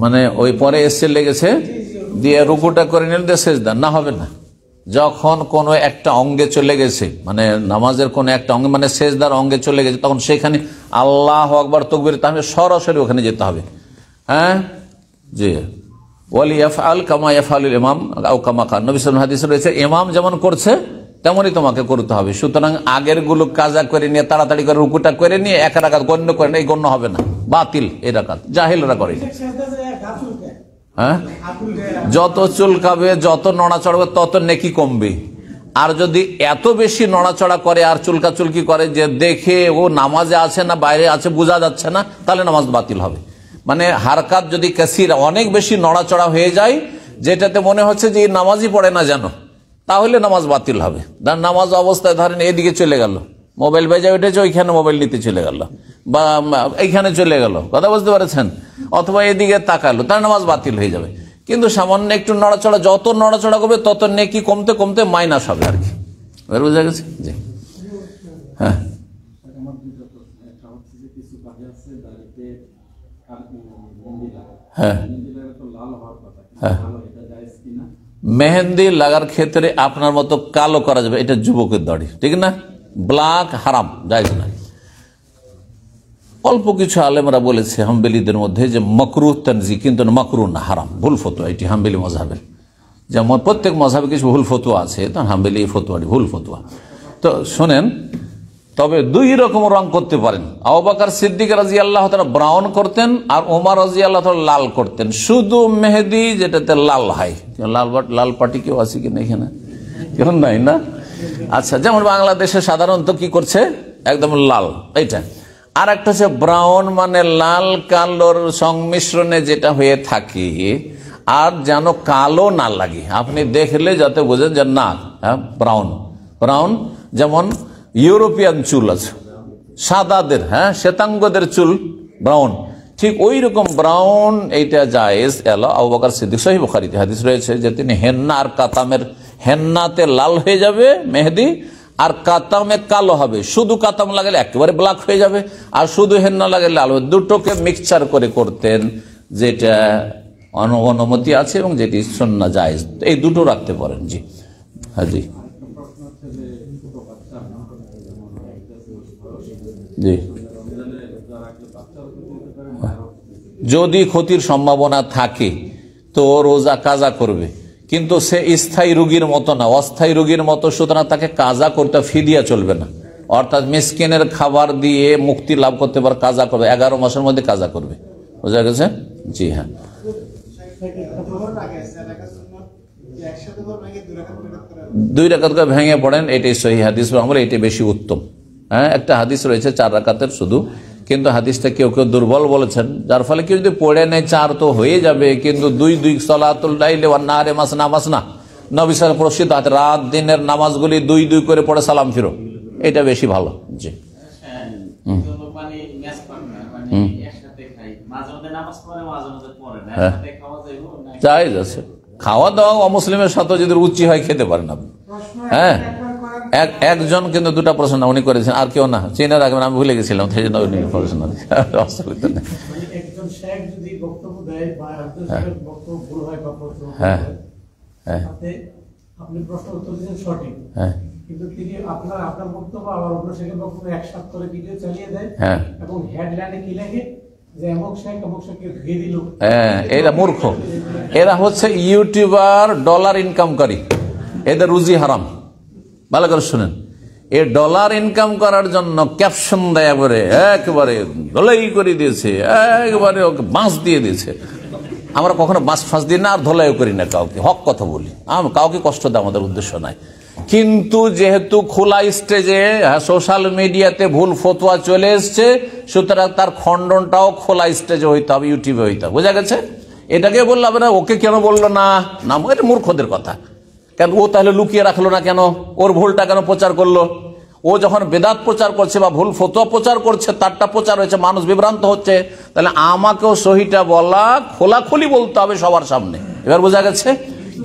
মানে ওই পরে এসে লেগেছে দিয়ে রুকুটা করে নিলে দিয়ে সিজদা না, হবে না। যখন কোনো একটা অঙ্গে চলে গেছে, মানে নামাজের কোনো একটা অঙ্গে, মানে সেজদার অঙ্গে চলে গেছে, তখন সেখানে আল্লাহু আকবার তাকবীর, তাহলে সরাসরি ওখানে যেতে হবে। হ্যাঁ, জি, ওয়ালিয়াফআল কামা ইয়াফআলুল ইমাম আও কামা কান, নবী সাল্লাল্লাহু আলাইহি ওয়াসাল্লাম হাদিসে রয়েছে ইমাম যেমন করছে তেমনই তোমাকে করতে হবে। সুতরাং আগের গুলো কাজা করে নিয়ে তাড়াতাড়ি করে রুকুটা করে নিয়ে 1 রাকাত গণ্য করেন, এই গণ্য হবে না, বাতিল এই রাকাত, জাহিলরা করে। হ্যাঁ, যত চুলকাবে, যত নড়া চড়বে, তত নেকি কমবে। আর যদি এত বেশি নড়াচড়া করে আর চুলকাচুলকি করে যে দেখে ও নামাজে আছে না বাইরে আছে বোঝা যাচ্ছে না, তাহলে নামাজ বাতিল হবে। মানে হারকাত যদি কাসির, অনেক বেশি নড়াচড়া হয়ে যায় যেটাতে মনে হচ্ছে যে নামাজই পড়ে না যেন, তাহলে নামাজ বাতিল হবে। নামাজ অবস্থায় ধরেন এদিকে চলে গেল, মোবাইল বেজে উঠেছে, ওইখানে মোবাইল নিতে চলে গেল, বা এইখানে চলে গেল, কথা বুঝতে পারছেন, অথবা এদিকে তাকালো, তার নামাজ বাতিল হয়ে যাবে। কিন্তু সামান্য একটু নড়াচড়া, যত নড়াচড়া করবে তত নেকি কমতে কমতে মাইনাস হবে আর কি। বুঝা গেছে? জি, হ্যাঁ, হ্যাঁ হ্যাঁ, মেহেন্দি লাগার ক্ষেত্রে আপনার মতো কালো করা যাবে, এটা যুবকের দাড়ি, ঠিক না? ব্ল্যাক হারাম, জায়েজ না। অল্প কিছু আলেমরা বলেছে হাম্বেলিদের মধ্যে যে মাকরুহ তানজি, কিন্তু মাকরুহ না, হারাম, ভুল ফতোয়া এটি হাম্বেলি মাযহাবের। যেমন প্রত্যেক মাযহাবে কিছু ভুল ফতোয়া আছে, তো হাম্বেলি ফতোয়াটি ভুল ফতোয়া। তো শোনেন, তবে 2 রকম রং করতে পারেন। আবু বকর সিদ্দিক রাদিয়াল্লাহু তাআলা ব্রাউন করতেন, আর ওমর রাদিয়াল্লাহু তাআলা লাল করতেন। শুধু মেহেদি যেটাতে লাল হয়, লাল পার্টি কেউ আছে কিনা এখানে? কেউ নাই না? আচ্ছা, যেমন বাংলাদেশে সাধারণত কি করছে, একদম লাল এইটা। আর একটা হচ্ছে ব্রাউন, মানে লাল কালোর সংমিশ্রণে যেটা হয়ে থাকে, আর যেন কালো না লাগে, আপনি দেখলে যাতে বোঝেন যে না ব্রাউন। ব্রাউন যেমন ইউরোপিয়ান চুল আছে সাদাদের, হ্যাঁ, শ্বেতাঙ্গদের চুল ব্রাউন, ঠিক ওই রকম ব্রাউন এইটা জায়েজ। আবু বকর সিদ্দিক, সহিহ বুখারীতে হাদিস রয়েছে যে তিনি হেন্না আর কাতামের, হেন্নাতে লাল হয়ে যাবে মেহেদি, আর কাতামে কালো হবে। শুধু কাতাম লাগালে একেবারে ব্ল্যাক হয়ে যাবে, আর শুধু হেন্না লাগালে লাল হবে। দুটোকে মিক্সচার করে করতেন, যেটা অনুমতি আছে এবং যেটি সুন্নাহ জায়েজ। এই দুটো রাখতে পারেন। জি, হ্যাঁ, জি জি, যদি ক্ষতির সম্ভাবনা থাকে তো রোজা কাজা করবে, কিন্তু সে স্থায়ী রোগীর মতো না, অস্থায়ী রোগীর মতো, সুতরাং তাকে কাজা করতে, ফিদিয়া চলবে না। অর্থাৎ মিসকিনের খাবার দিয়ে মুক্তি লাভ করতে পারে, কাজা করবে, 11 মাসের মধ্যে কাজা করবে। বোঝা গেছে? জি হ্যাঁ, 2 রাকাত করে ভেঙে পড়েন, এটাই সহিহ হাদিস, আমরা এটাই বেশি উত্তম। হ্যাঁ, একটা হাদিস রয়েছে 4 রাকাতের শুধু, কিন্তু হাদিসটা কেউ কেউ দুর্বল বলেছেন, যার ফলে কেউ যদি পড়ে নেয় 4 তো হয়ে যাবে, কিন্তু 2 সালাতুল লাইলি ওয়ান নাহারি মাসনা মাসনা, নবী সাল্লাল্লাহু আলাইহি ওয়াসাল্লাম প্রসিদ্ধ রাত দিনের নামাজগুলি 2 করে পড়ে সালাম ফিরো, এটা বেশি ভালো। জি জায়েজ আছে, খাওয়া দাওয়া অমুসলিমের সাথে যদি রুচি হয় খেতে পারেন আপনি। হ্যাঁ, একজন কিন্তু 2টা প্রশ্ন উনি করেছেন, আর কেউ না, চিনে রাখবেন, আমি ভুলে গেছিলাম, সেই জন্য উনি প্রশ্ন অসুবিধা নেই। হ্যাঁ হ্যাঁ আপনি প্রশ্ন উত্তর দিয়েছেন সঠিক, কিন্তু তিনি আপনার বক্তব্য আবার অন্য শেখের বক্তব্য একসাথে করে ভিডিও চালিয়ে দেয় এবং হেডলাইনে কি লেখে যে অমুক শেখ অমুক শেখকে ধুয়ে দিল। এরা মূর্খ, এরা হচ্ছে ইউটিউবার, ডলার ইনকামকারী, এদের রুজি হারাম। ভালো করে শুনেন, এই ডলার ইনকাম করার জন্য ক্যাপশন দেয় একেবারে ধোলাই করে দিয়েছে, একেবারে ওকে বাঁশ দিয়ে দিয়েছে। আমরা কখনো বাঁশ ফাঁস দিই না, আর ধোলাইও করি না কাউকে, হক কথা বলি, কাউকে কষ্ট দেয় আমাদের উদ্দেশ্য নাই। কিন্তু যেহেতু খোলা স্টেজে সোশ্যাল মিডিয়াতে ভুল ফতোয়া চলে এসছে, সুতরাং তার খণ্ডনটাও খোলা স্টেজে হইতে হবে, ইউটিউবে হইতে হবে। বোঝা গেছে? এটাকে বললো না ওকে কেন বললো না, না এটা মূর্খদের কথা। কেন ও তাহলে লুকিয়ে রাখলো না কেন, ওর ভুলটা কেন প্রচার করলো? ও যখন বেদাত প্রচার করছে বা ভুল ফতোয়া প্রচার করছে, তারটা প্রচার হয়েছে, মানুষ বিভ্রান্ত হচ্ছে, তাহলে আমাকেও সহিটা বলা, খোলাখুলি বলতে হবে সবার সামনে। এবার বোঝা গেছে?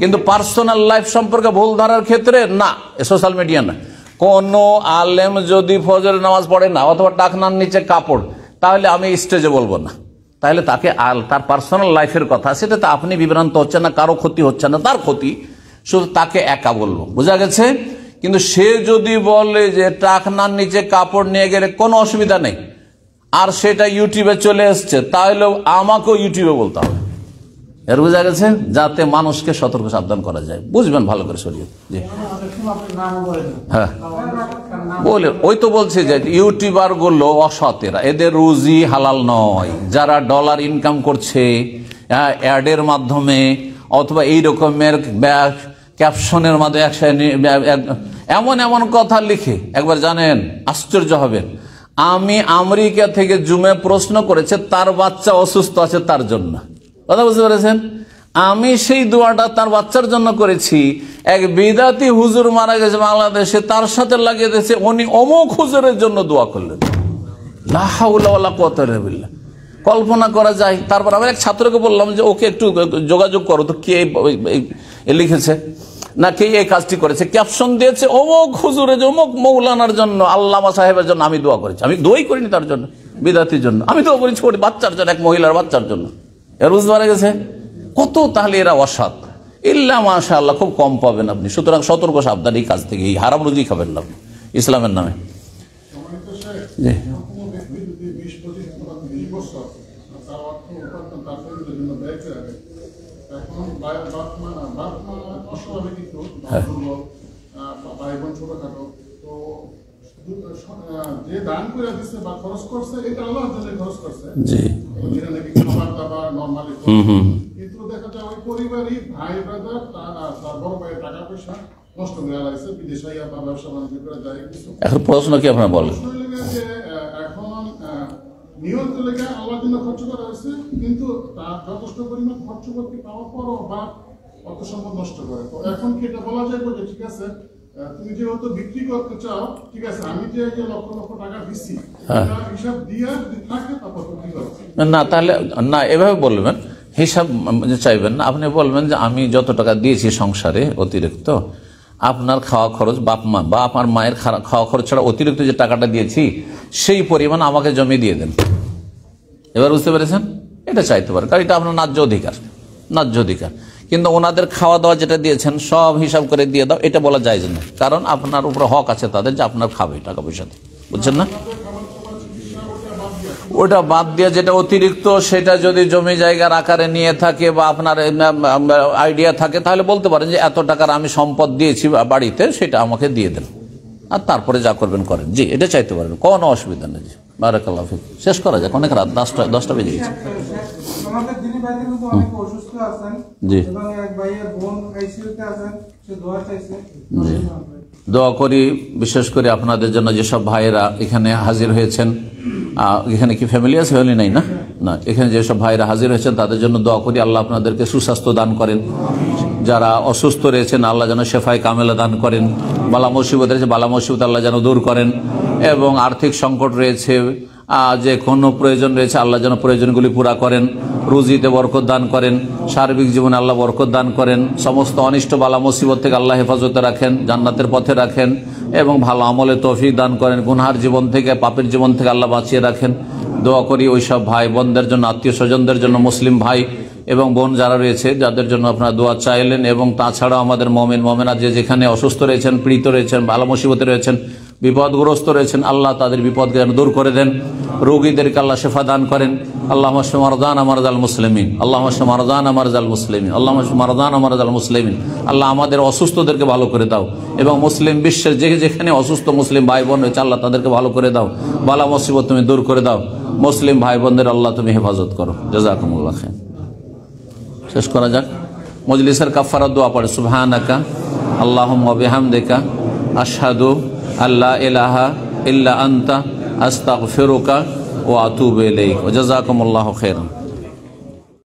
কিন্তু পার্সোনাল লাইফ সম্পর্কে ভুল ধরার ক্ষেত্রে না, সোশ্যাল মিডিয়া না। কোন আলেম যদি ফজরের নামাজ পড়ে না, অথবা টাকনার নিচে কাপড়, তাহলে আমি স্টেজে বলবো না। তাহলে তাকে তার পার্সোনাল লাইফের কথা, সেটা তো আপনি বিভ্রান্ত হচ্ছে না, কারো ক্ষতি হচ্ছে না, তার ক্ষতি, শুধু তাকে একা বলবো। বোঝা গেছে? কিন্তু সে যদি বলে যে টাকনার নিচে কাপড় নিয়ে গেলে কোনো অসুবিধা নেই, আর সেটা ইউটিউবে চলে এসছে, তাহলে আমাকেও ইউটিউবে বলতে হবে। এর বোঝা গেছে? যাতে মানুষকে সতর্ক সাবধান করা যায়। বুঝবেন ভালো করে শরীয়ত। জি হ্যাঁ, বলে ওই তো বলছে যে ইউটিউবার গুলো অসতেরা, এদের রুজি হালাল নয়। যারা ডলার ইনকাম করছে অ্যাডের মাধ্যমে অথবা এই রকমের ক্যাপশনের মাধ্যমে এমন এমন কথা লিখে, একবার জানেন আশ্চর্য হবেন, আমি আমেরিকা থেকে জুমে প্রশ্ন করেছে তার বাচ্চা অসুস্থ আছে তার জন্য, কথা বুঝতে পেরেছেন? আমি সেই দোয়াটা তার বাচ্চার জন্য করেছি। এক বিদাতি হুজুর মারা গেছে বাংলাদেশে, তার সাথে লাগিয়ে দিয়েছে উনি অমুক হুজুরের জন্য দোয়া করলেন। লা হাওলা ওয়ালা কুওয়াতা ইল্লা বিল্লাহ, কল্পনা করা যায়। তারপর আমি এক ছাত্রকে বললাম যে ওকে একটু যোগাযোগ করো তো, কে লিখেছে না কে এই কাজটি করেছে, ক্যাপশন দিয়েছে অমুক হুজুরের, অমুক মৌলানার জন্য, আল্লামা সাহেবের জন্য আমি দোয়া করেছি। আমি দোয়াই করিনি তার জন্য, বিদাতির জন্য আমি দোয়া করেছি ওর বাচ্চার জন্য, এক মহিলার বাচ্চার জন্য। এর বুঝতে পারা গেছে কত? তাহলে এরা অসৎ, ইল্লা মাশাআল্লাহ খুব কম পাবেন আপনি। সুতরাং সতর্ক সাবধান এই কাজ থেকে, এই হারাম রুজি খাবেন না আপনি ইসলামের নামে। যে দান করে দিচ্ছে বা খরচ করছে, এটা আল্লাহর জন্য খরচ করছে, জি, যেটা নাকি খাবার দাবার নরমালি। কিন্তু দেখা যায় ওই পরিবারই ভাই ব্রাদার তার বড় ভাইয়ের টাকা পয়সা নষ্ট করে লাগছে, বিদেশে বা ব্যবসা বাণিজ্য করে যায়। এখন প্রশ্ন কি আপনারা বলেন? যে এখন নিয়ত লেগে আল্লাহর জন্য খরচ করা হয়েছে, কিন্তু তার যথেষ্ট পরিমাণ খরচ করতে পাওয়ার পরও বা অর্থ সম্পদ নষ্ট করে। তো এখন কি এটা বলা যায় যে ঠিক আছে তুমি যেহেতু বিক্রি করতে চাও, ঠিক আছে আমি যে লক্ষ লক্ষ টাকা দিচ্ছি হিসাব দিয়ে যদি থাকে তারপর কি করবে না, তাহলে না, এভাবে বলবেন, হিসাব চাইবেন না। আপনি বলবেন যে আমি যত টাকা দিয়েছি সংসারে অতিরিক্ত, আপনার খাওয়া খরচ, বাপ মা বা আপনার মায়ের খাওয়া খরচ ছাড়া অতিরিক্ত যে টাকাটা দিয়েছি সেই পরিমাণ আমাকে জমি দিয়ে দেন। এবার বুঝতে পেরেছেন? এটা চাইতে পারেন, কারণ এটা আপনার ন্যায্য অধিকার, ন্যায্য অধিকার। কিন্তু ওনাদের খাওয়া দাওয়া যেটা দিয়েছেন সব হিসাব করে দিয়ে দাও, এটা বলা যায় না, কারণ আপনার উপরে হক আছে তাদের যে আপনার খাবে টাকা পয়সা দিয়ে, বুঝছেন না? ওটা বাদ দিয়ে যেটা অতিরিক্ত, সেটা যদি জমি জায়গার আকারে নিয়ে থাকে বা আপনার আইডিয়া থাকে, তাহলে বলতে পারেন যে এত টাকার আমি সম্পদ দিয়েছি বাড়িতে, সেটা আমাকে দিয়ে দেন, আর তারপরে যা করবেন করেন। জি, এটা চাইতে পারেন, কোনো অসুবিধা নেই। জি, বারাকাল্লাহ ফিক। শেষ করা যাক, অনেক রাত 10টা বেজে গেছে। জি, দোয়া করি বিশেষ করে আপনাদের জন্য, যেসব ভাইয়েরা এখানে হাজির হয়েছেন এখানে কি ফ্যামিলি আছে? ফ্যামিলি নাই না? না, এখানে যেসব ভাইরা হাজির হয়েছেন তাদের জন্য দোয়া করি, আল্লাহ আপনাদেরকে সুস্বাস্থ্য দান করেন। যারা অসুস্থ রয়েছেন আল্লাহ যেন শেফায়ে কামেলা দান করেন। বালা মুসিবত রয়েছে, বালা মুসিবত আল্লাহ যেন দূর করেন। এবং আর্থিক সংকট রয়েছে, যে কোনো প্রয়োজন রয়েছে আল্লাহ যেন প্রয়োজনগুলি পুরা করেন। রুজিতে বরকত দান করেন, সার্বিক জীবনে আল্লাহ বরকত দান করেন। সমস্ত অনিষ্ট বালা মুসিবত থেকে আল্লাহ হেফাজতে রাখেন, জান্নাতের পথে রাখেন এবং ভালো আমলে তৌফিক দান করেন। গুনহার জীবন থেকে, পাপের জীবন থেকে আল্লাহ বাঁচিয়ে রাখেন। দোয়া করি ওই সব ভাই বোনদের জন্য, আত্মীয় স্বজনদের জন্য, মুসলিম ভাই এবং বোন যারা রয়েছে যাদের জন্য আপনারা দোয়া চাইলেন, এবং তাছাড়াও আমাদের মুমিন মুমিনাত যে যেখানে অসুস্থ রয়েছেন, পীড়িত রয়েছেন, বালা মুসিবতে রয়েছেন, বিপদগ্রস্ত রয়েছেন, আল্লাহ তাদের বিপদকে যেন দূর করে দেন। রোগীদেরকে আল্লাহ শেফা দান করেন। আল্লাহুম্মা শফি মারদানা মারদাল মুসলিমিন, আল্লাহুম্মা শফি মারদানা মারদাল মুসলিমিন, আল্লাহুম্মা শফি মারদানা মারদাল মুসলিমিন। আল্লাহ আমাদের অসুস্থদেরকে ভালো করে দাও এবং মুসলিম বিশ্বের যেখানে অসুস্থ মুসলিম ভাই বোন রয়েছে আল্লাহ তাদেরকে ভালো করে দাও। বালা মুসিবত তুমি দূর করে দাও। মুসলিম ভাই বোনদের আল্লাহ তুমি হেফাজত করো। জাযাকুমুল্লাহ খাইর। শেষ করা যাক। মজলিসের কাফারাত দোয়া পড়ে, সুবহানাকা আল্লাহুম্মা ওয়া বিহামদিকা আশহাদু আল্লা ইলাহা ইল্লা আনতা আস্তাগফিরুকা ওয়া আতুবু ইলাইক। ওয়া জাযাকুমুল্লাহু খাইরান।